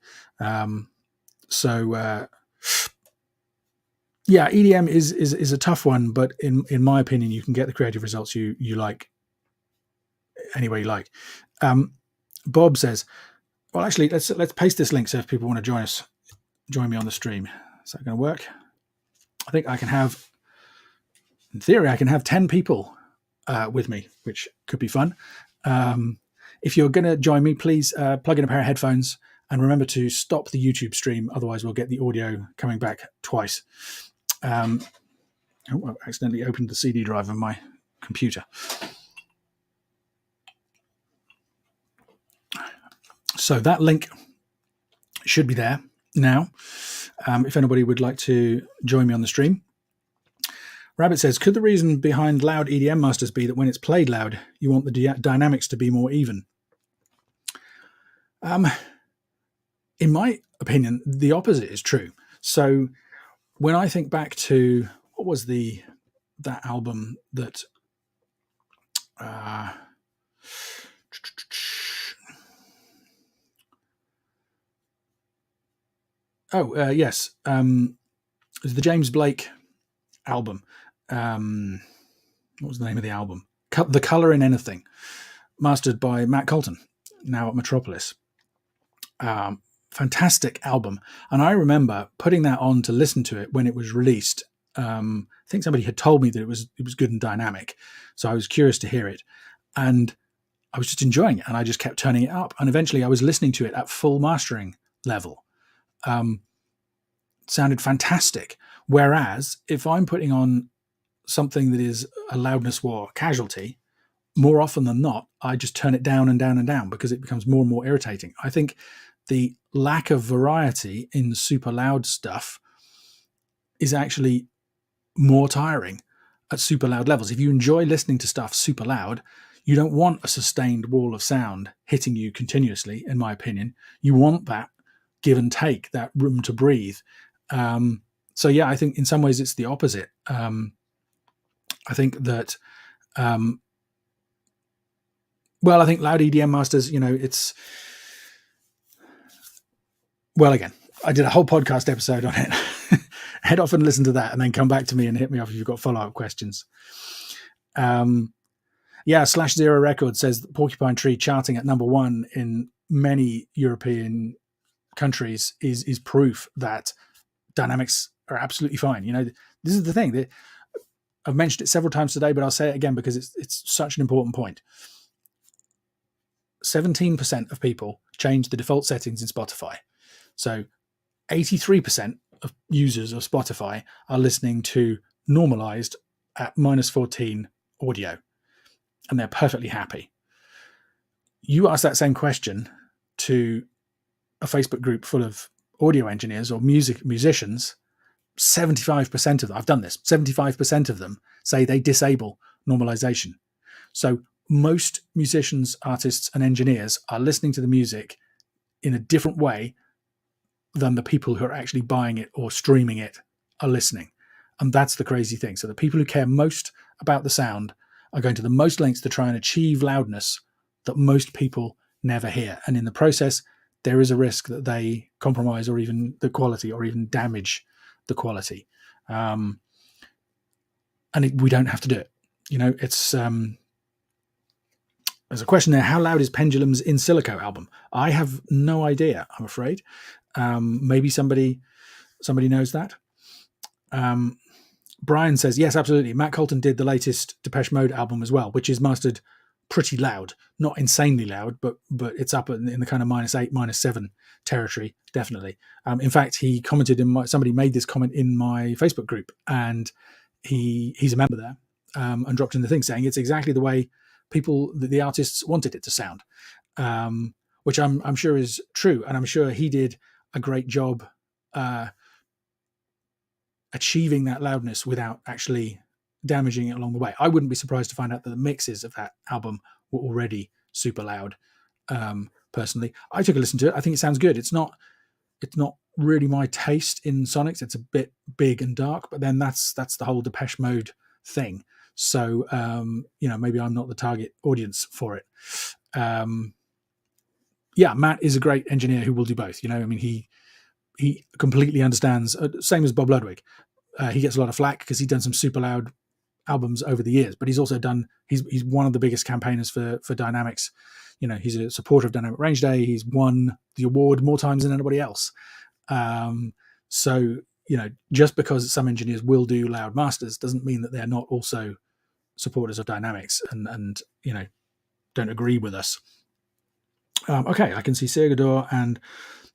[SPEAKER 1] Yeah, EDM is a tough one, but in my opinion, you can get the creative results you like any way you like. Bob says, well, actually, let's paste this link so if people want to join me on the stream. Is that going to work? I think I can have, in theory, I can have 10 people with me, which could be fun. If you're going to join me, please plug in a pair of headphones and remember to stop the YouTube stream. Otherwise, we'll get the audio coming back twice. I accidentally opened the CD drive of my computer. So that link should be there now. If anybody would like to join me on the stream. Rabbit says, could the reason behind loud EDM masters be that when it's played loud, you want the dynamics to be more even? In my opinion, the opposite is true. So when I think back to, what was that album that yes, it was the James Blake album. What was the name of the album? The Colour in Anything, mastered by Matt Colton, now at Metropolis. Fantastic album. And I remember putting that on to listen to it when it was released. I think somebody had told me that it was good and dynamic, so I was curious to hear it, and I was just enjoying it, and I just kept turning it up, and eventually I was listening to it at full mastering level. Sounded fantastic. Whereas if I'm putting on something that is a loudness war casualty, more often than not, I just turn it down and down and down because it becomes more and more irritating. I think the lack of variety in super loud stuff is actually more tiring at super loud levels. If you enjoy listening to stuff super loud, you don't want a sustained wall of sound hitting you continuously, in my opinion. You want that give and take, that room to breathe. So yeah, I think in some ways it's the opposite. I think that, I think loud EDM masters, it's, again, I did a whole podcast episode on it. Head off and listen to that and then come back to me and hit me up if you've got follow-up questions. /0 Record says that Porcupine Tree charting at #1 in many European countries is proof that dynamics are absolutely fine. This is the thing that I've mentioned it several times today, but I'll say it again because it's such an important point. 17% of people change the default settings in Spotify. So 83% of users of Spotify are listening to normalized at -14 audio, and they're perfectly happy. You ask that same question to a Facebook group full of audio engineers or musicians, 75% of them, I've done this, 75% of them say they disable normalization. So most musicians, artists, and engineers are listening to the music in a different way than the people who are actually buying it or streaming it are listening. And that's the crazy thing. So the people who care most about the sound are going to the most lengths to try and achieve loudness that most people never hear. And in the process, there is a risk that they compromise or even the quality or even damage the quality. And we don't have to do it. It's there's a question there. How loud is Pendulum's In Silico album? I have no idea, I'm afraid. Maybe somebody knows that. Brian says, yes, absolutely. Matt Colton did the latest Depeche Mode album as well, which is mastered pretty loud, not insanely loud, but it's up in the kind of -8, -7 territory, definitely. In fact, he commented somebody made this comment in my Facebook group, and he's a member there, and dropped in the thing saying it's exactly the way the artists wanted it to sound, which I'm sure is true, and I'm sure he did a great job achieving that loudness without actually damaging it along the way. I wouldn't be surprised to find out that the mixes of that album were already super loud. Personally, I took a listen to it. I think it sounds good. It's not really my taste in Sonics. It's a bit big and dark, but then that's the whole Depeche Mode thing. So maybe I'm not the target audience for it. Matt is a great engineer who will do both. He completely understands. Same as Bob Ludwig. He gets a lot of flack because he's done some super loud albums over the years, but he's also done. He's one of the biggest campaigners for Dynamics. He's a supporter of Dynamic Range Day. He's won the award more times than anybody else. So just because some engineers will do loud masters doesn't mean that they're not also supporters of Dynamics and don't agree with us. Okay, I can see Sergador and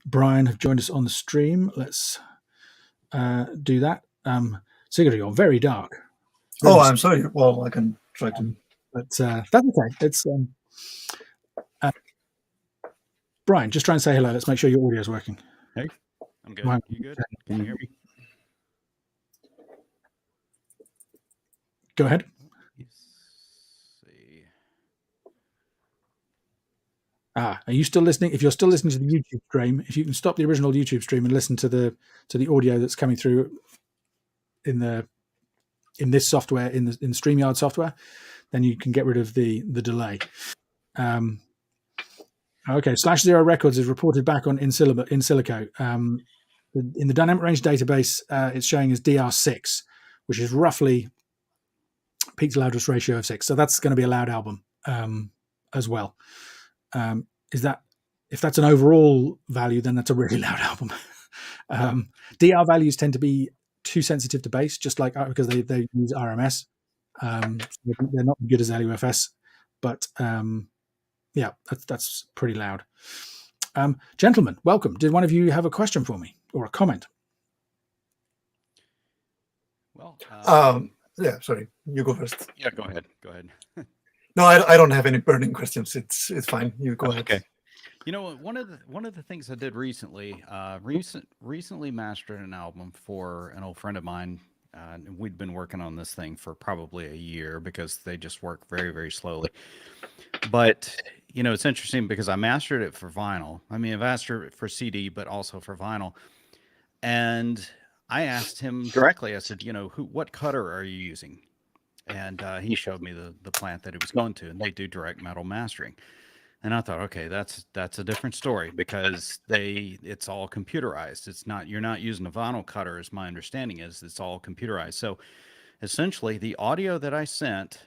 [SPEAKER 1] Brian have joined us on the stream. Let's do that. Sergador, you're very dark.
[SPEAKER 2] I'm sorry. Well, I can try to.
[SPEAKER 1] But that's okay. It's Brian, just try and say hello. Let's make sure your audio is working.
[SPEAKER 3] Hey, I'm good. You good? Can you hear me?
[SPEAKER 1] Go ahead.
[SPEAKER 3] Let's see.
[SPEAKER 1] Are you still listening? If you're still listening to the YouTube stream, if you can stop the original YouTube stream and listen to the audio that's coming through in this software, in the StreamYard software, then you can get rid of the delay. Okay, /0 Records is reported back on in silico. In the dynamic range database, it's showing as DR6, which is roughly peak to loudness ratio of 6. So that's going to be a loud album as well. If that's an overall value, then that's a really loud album. DR values tend to be too sensitive to bass, just like because they use RMS. They're not as good as LUFS, but that's pretty loud. Gentlemen, welcome. Did one of you have a question for me or a comment?
[SPEAKER 3] Well,
[SPEAKER 2] yeah, sorry. You go first.
[SPEAKER 3] Yeah, go ahead.
[SPEAKER 2] No, I don't have any burning questions. It's fine. You go ahead.
[SPEAKER 3] Okay. One of the things I did recently, recently mastered an album for an old friend of mine. We'd been working on this thing for probably a year because they just work very, very slowly. But it's interesting because I mastered it for vinyl. I mean, I mastered it for CD, but also for vinyl. And I asked him directly. I said, what cutter are you using? And he showed me the plant that it was going to, and they do direct metal mastering. And I thought, okay, that's a different story because it's all computerized. You're not using a vinyl cutter, as my understanding is. It's all computerized. So essentially, the audio that I sent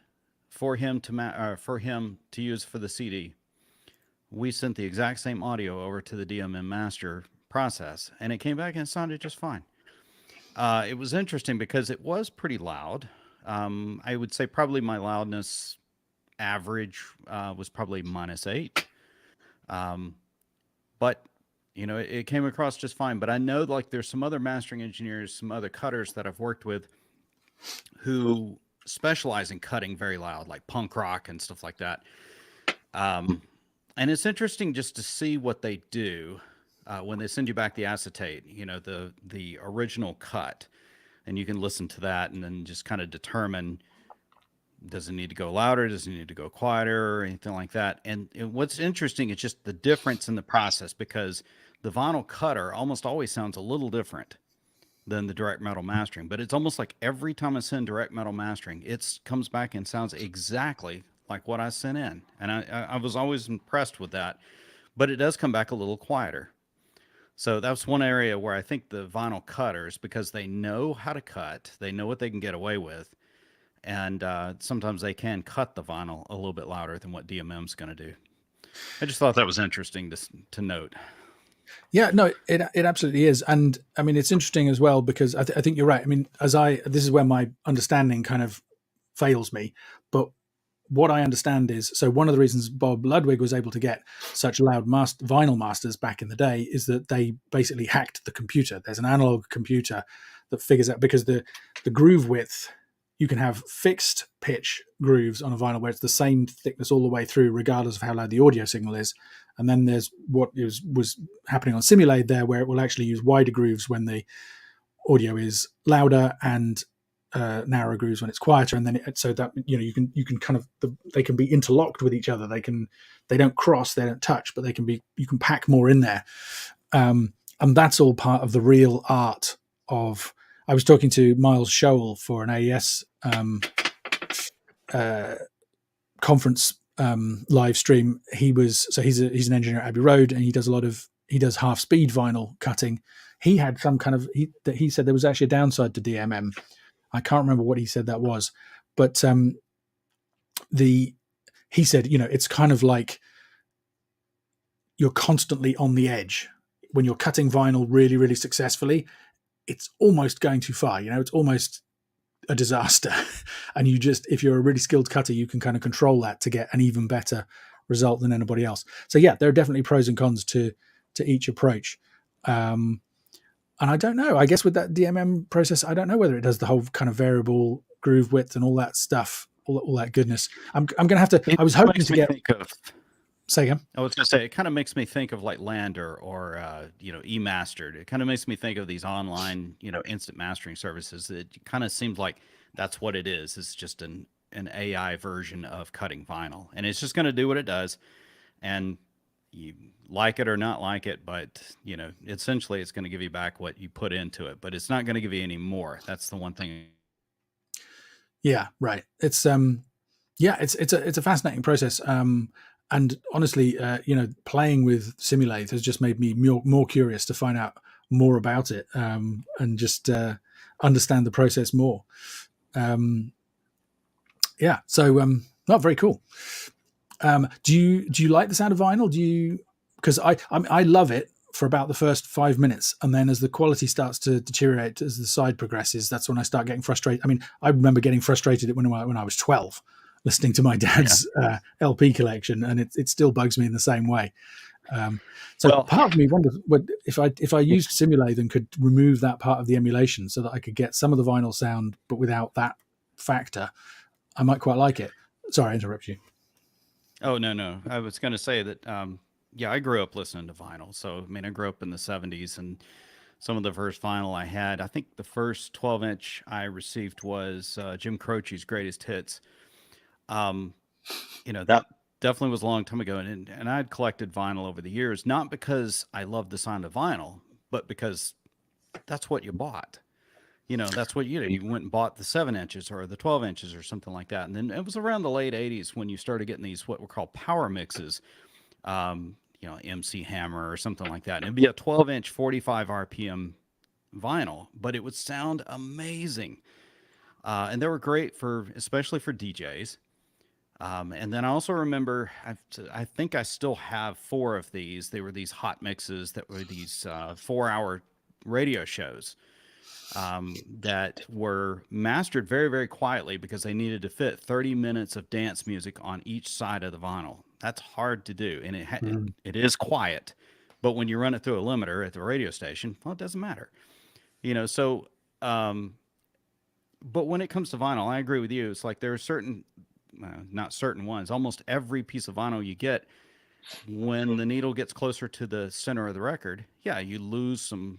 [SPEAKER 3] for him to use for the CD, we sent the exact same audio over to the DMM master process, and it came back and it sounded just fine. It was interesting because it was pretty loud. I would say probably my loudness average was probably -8. But it came across just fine. But I know there's some other mastering engineers, some other cutters that I've worked with who specialize in cutting very loud, like punk rock and stuff like that. And it's interesting just to see what they do when they send you back the acetate, the original cut, and you can listen to that and then just kind of determine, does it need to go louder? Does it need to go quieter or anything like that? And what's interesting is just the difference in the process, because the vinyl cutter almost always sounds a little different than the direct metal mastering, but it's almost like every time I send direct metal mastering, it comes back and sounds exactly like what I sent in. And I was always impressed with that, but it does come back a little quieter. So that's one area where I think the vinyl cutters, because they know how to cut, they know what they can get away with. And sometimes they can cut the vinyl a little bit louder than what DMM's going to do. I just thought that was interesting to note.
[SPEAKER 1] Yeah, no, it absolutely is. And I mean, it's interesting as well, because I think you're right. I mean, this is where my understanding kind of fails me. But what I understand is, so one of the reasons Bob Ludwig was able to get such loud vinyl masters back in the day is that they basically hacked the computer. There's an analog computer that figures out, because the groove width, you can have fixed pitch grooves on a vinyl where it's the same thickness all the way through, regardless of how loud the audio signal is. And then there's what was happening on Simulate there, where it will actually use wider grooves when the audio is louder and narrow grooves when it's quieter. And then so that you can kind of they can be interlocked with each other. They don't cross, they don't touch, but you can pack more in there. and that's all part of the real art of. I was talking to Miles Showell for an AES conference live stream. He's an engineer at Abbey Road, and he does half speed vinyl cutting. He had some kind of he said there was actually a downside to DMM. I can't remember what he said that was, but he said, it's kind of like you're constantly on the edge when you're cutting vinyl really, really successfully. It's almost going too far. It's almost a disaster. And if you're a really skilled cutter, you can kind of control that to get an even better result than anybody else. So yeah, there are definitely pros and cons to each approach. And I don't know, I guess with that DMM process, I don't know whether it does the whole kind of variable groove width and all that stuff, all that goodness. I'm going to have to, I was hoping to get, say again.
[SPEAKER 3] I was going to say, it kind of makes me think of like Lander or, eMastered. It kind of makes me think of these online, instant mastering services. It kind of seems like that's what it is. It's just an AI version of cutting vinyl, and it's just going to do what it does. And you like it or not like it, but essentially it's going to give you back what you put into it, but it's not going to give you any more. That's the one thing.
[SPEAKER 1] Yeah, right. It's it's a fascinating process. And honestly, playing with Simulate has just made me more curious to find out more about it, and just understand the process more. Yeah, so not very cool. Do you like the sound of vinyl? Because I love it for about the first 5 minutes, and then as the quality starts to deteriorate as the side progresses, that's when I start getting frustrated. I mean, I remember getting frustrated when I was 12, listening to my dad's LP collection, and it still bugs me in the same way. Part of me wonders if I used Simulate and could remove that part of the emulation so that I could get some of the vinyl sound, but without that factor, I might quite like it. Sorry, I interrupt you.
[SPEAKER 3] Oh, no. I was going to say that, I grew up listening to vinyl. So, I mean, I grew up in the 70s, and some of the first vinyl I had, I think the first 12-inch I received was Jim Croce's Greatest Hits. That definitely was a long time ago. And I'd collected vinyl over the years, not because I loved the sound of vinyl, but because that's what you bought. That's what you did. You went and bought the 7 inches or the 12 inches or something like that. And then it was around the late 80s when you started getting these, what were called power mixes, MC Hammer or something like that. And it'd be a 12-inch, 45 RPM vinyl, but it would sound amazing. And they were great especially for DJs. And then I also remember, I think I still have 4 of these. They were these hot mixes that were these 4-hour radio shows that were mastered very, very quietly because they needed to fit 30 minutes of dance music on each side of the vinyl. That's hard to do, and it is quiet. But when you run it through a limiter at the radio station, well, it doesn't matter. So, but when it comes to vinyl, I agree with you. It's like there are certain, not certain ones, almost every piece of vinyl you get, when the needle gets closer to the center of the record, you lose some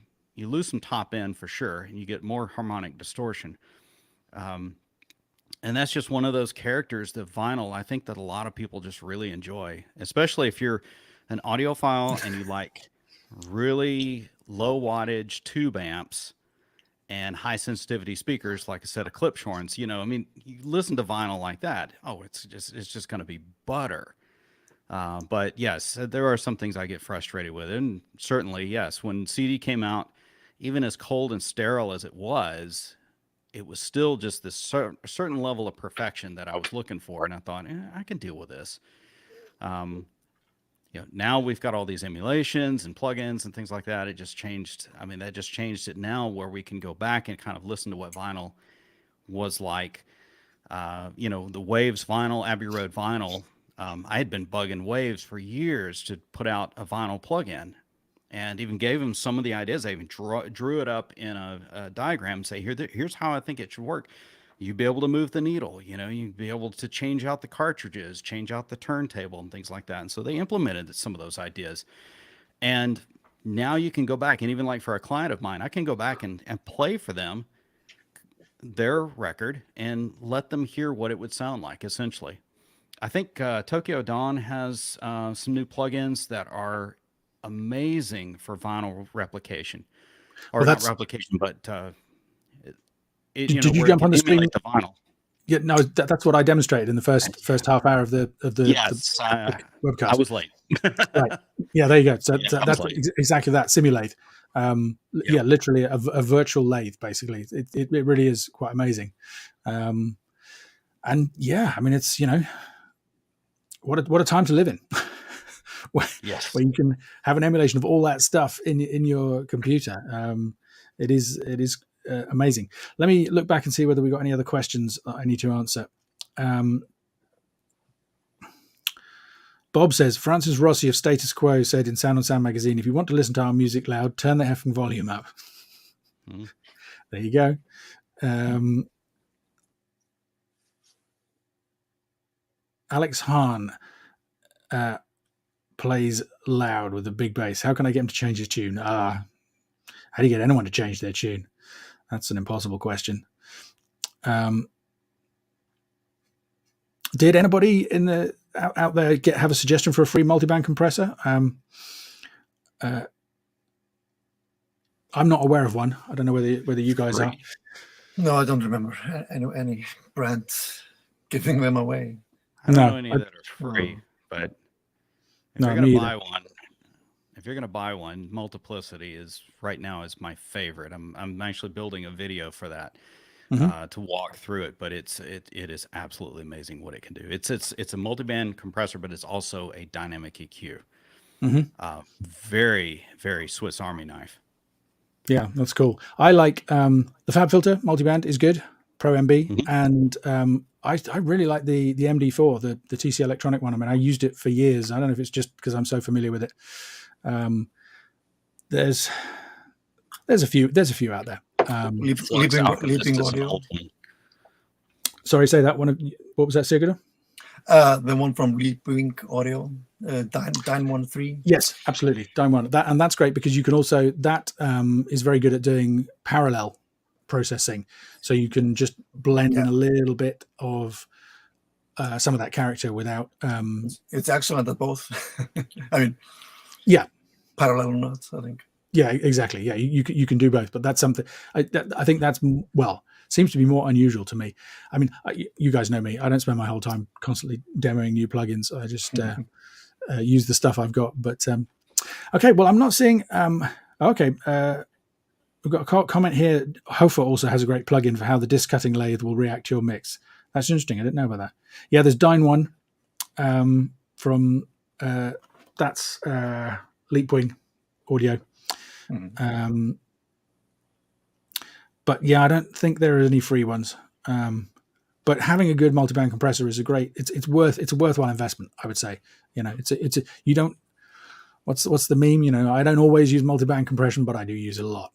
[SPEAKER 3] top end for sure, and you get more harmonic distortion. And that's just one of those characters that vinyl, I think that a lot of people just really enjoy, especially if you're an audiophile and you like really low wattage tube amps and high sensitivity speakers, like a set of Klipschorns. You listen to vinyl like that. Oh, it's just going to be butter. But yes, there are some things I get frustrated with. And certainly, yes, when CD came out, even as cold and sterile as it was still just this certain level of perfection that I was looking for. And I thought, I can deal with this. Now we've got all these emulations and plugins and things like that. It just changed. I mean, that just changed it now where we can go back and kind of listen to what vinyl was like. The Waves vinyl, Abbey Road vinyl. I had been bugging Waves for years to put out a vinyl plugin, and even gave them some of the ideas. I even drew it up in a diagram and say, here's how I think it should work. You'd be able to move the needle, you'd be able to change out the cartridges, change out the turntable and things like that. And so they implemented some of those ideas. And now you can go back, and even like for a client of mine, I can go back and play for them their record and let them hear what it would sound like, essentially. I think Tokyo Dawn has some new plugins that are amazing for vinyl replication, or
[SPEAKER 1] Well,
[SPEAKER 3] not
[SPEAKER 1] that's-
[SPEAKER 3] replication, but
[SPEAKER 1] Did
[SPEAKER 3] you
[SPEAKER 1] you
[SPEAKER 3] where it
[SPEAKER 1] jump on
[SPEAKER 3] can
[SPEAKER 1] the screen?
[SPEAKER 3] emulate the vinyl.
[SPEAKER 1] Yeah, no, that's what I demonstrated in the first half hour of the
[SPEAKER 3] Yes,
[SPEAKER 1] webcast.
[SPEAKER 3] I was late.
[SPEAKER 1] Right. Yeah, there you go. So,
[SPEAKER 3] Yeah,
[SPEAKER 1] so
[SPEAKER 3] I was
[SPEAKER 1] that's
[SPEAKER 3] late.
[SPEAKER 1] exactly that. Simulate.
[SPEAKER 3] Yeah.
[SPEAKER 1] Yeah, literally a virtual lathe. Basically, it really is quite amazing. And yeah, I mean, it's what a time to live in. where you can have an emulation of all that stuff in your computer. It is amazing. Let me look back and see whether we got any other questions that I need to answer. Bob says, Francis Rossi of Status Quo said in Sound on Sound magazine, if you want to listen to our music loud, turn the effing volume up. Mm. There you go. Alex Hahn plays loud with a big bass. How can I get him to change his tune? How do you get anyone to change their tune? That's an impossible question. Did anybody out there have a suggestion for a free multiband compressor? I'm not aware of one. I don't know whether you guys are.
[SPEAKER 2] No, I don't remember any brand giving them away.
[SPEAKER 3] I don't know any that are free, but if you're going to buy one, Multiplicity is right now is my favorite. I'm actually building a video for that. To walk through it, but it is absolutely amazing what it can do. It's a multiband compressor, but it's also a dynamic EQ. Very, very Swiss Army knife.
[SPEAKER 1] Yeah, that's cool. I like the Fab Filter multiband is good, Pro MB, and I really like the MD4, the TC Electronic one. I mean, I used it for years. I don't know if it's just because I'm so familiar with it. There's a few out there.
[SPEAKER 2] Leaping audio.
[SPEAKER 1] Sorry, say that one. What was that, Sigurdur?
[SPEAKER 2] The one from Leaping Audio, Dyne 3.
[SPEAKER 1] Yes, absolutely, Dyne 1. That's great because you can also is very good at doing parallel processing, so you can just blend in a little bit of some of that character without.
[SPEAKER 2] It's excellent at both. I mean, parallel notes, I think.
[SPEAKER 1] Yeah, exactly. Yeah, you can do both, but that's something I think that's seems to be more unusual to me. I mean, you guys know me. I don't spend my whole time constantly demoing new plugins. I just use the stuff I've got. But okay, well, I'm not seeing. We've got a comment here. Hofer also has a great plugin for how the disc cutting lathe will react to your mix. That's interesting. I didn't know about that. Yeah, there's Dyne 1 from that's Leapwing Audio. But yeah, I don't think there are any free ones. But having a good multiband compressor is it's a worthwhile investment, I would say. You don't. What's the meme? I don't always use multiband compression, but I do use it a lot,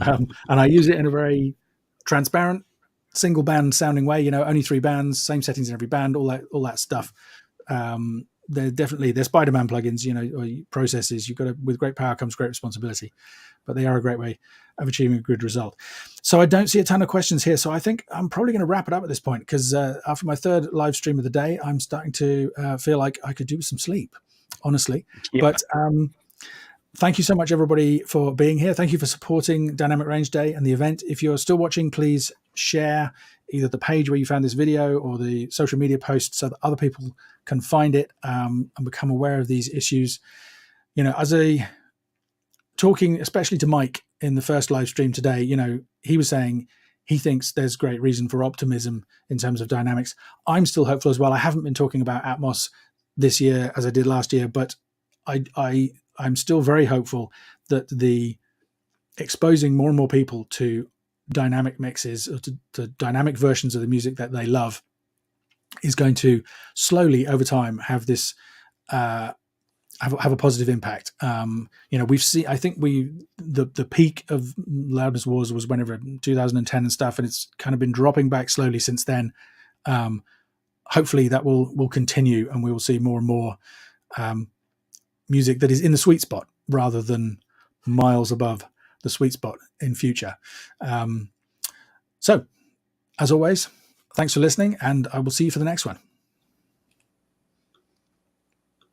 [SPEAKER 1] and I use it in a very transparent, single band sounding way. Only 3 bands, same settings in every band, all that stuff. They're Spider-Man plugins, or processes. With great power comes great responsibility, but they are a great way of achieving a good result. So I don't see a ton of questions here. So I think I'm probably going to wrap it up at this point because after my third live stream of the day, I'm starting to feel like I could do with some sleep, honestly. Yeah. But thank you so much, everybody, for being here. Thank you for supporting Dynamic Range Day and the event. If you're still watching, please share either the page where you found this video or the social media post so that other people can find it and become aware of these issues. Talking especially to Mike in the first live stream today, he was saying he thinks there's great reason for optimism in terms of dynamics. I'm still hopeful as well. I haven't been talking about Atmos this year as I did last year, but I'm still very hopeful that the exposing more and more people to dynamic mixes or to dynamic versions of the music that they love is going to slowly over time have this have a positive impact. We've seen, I think the peak of Loudness Wars was whenever 2010 and stuff, and it's kind of been dropping back slowly since then. Hopefully that will continue and we will see more and more music that is in the sweet spot rather than miles above the sweet spot in future. So as always, thanks for listening, and I will see you for the next one.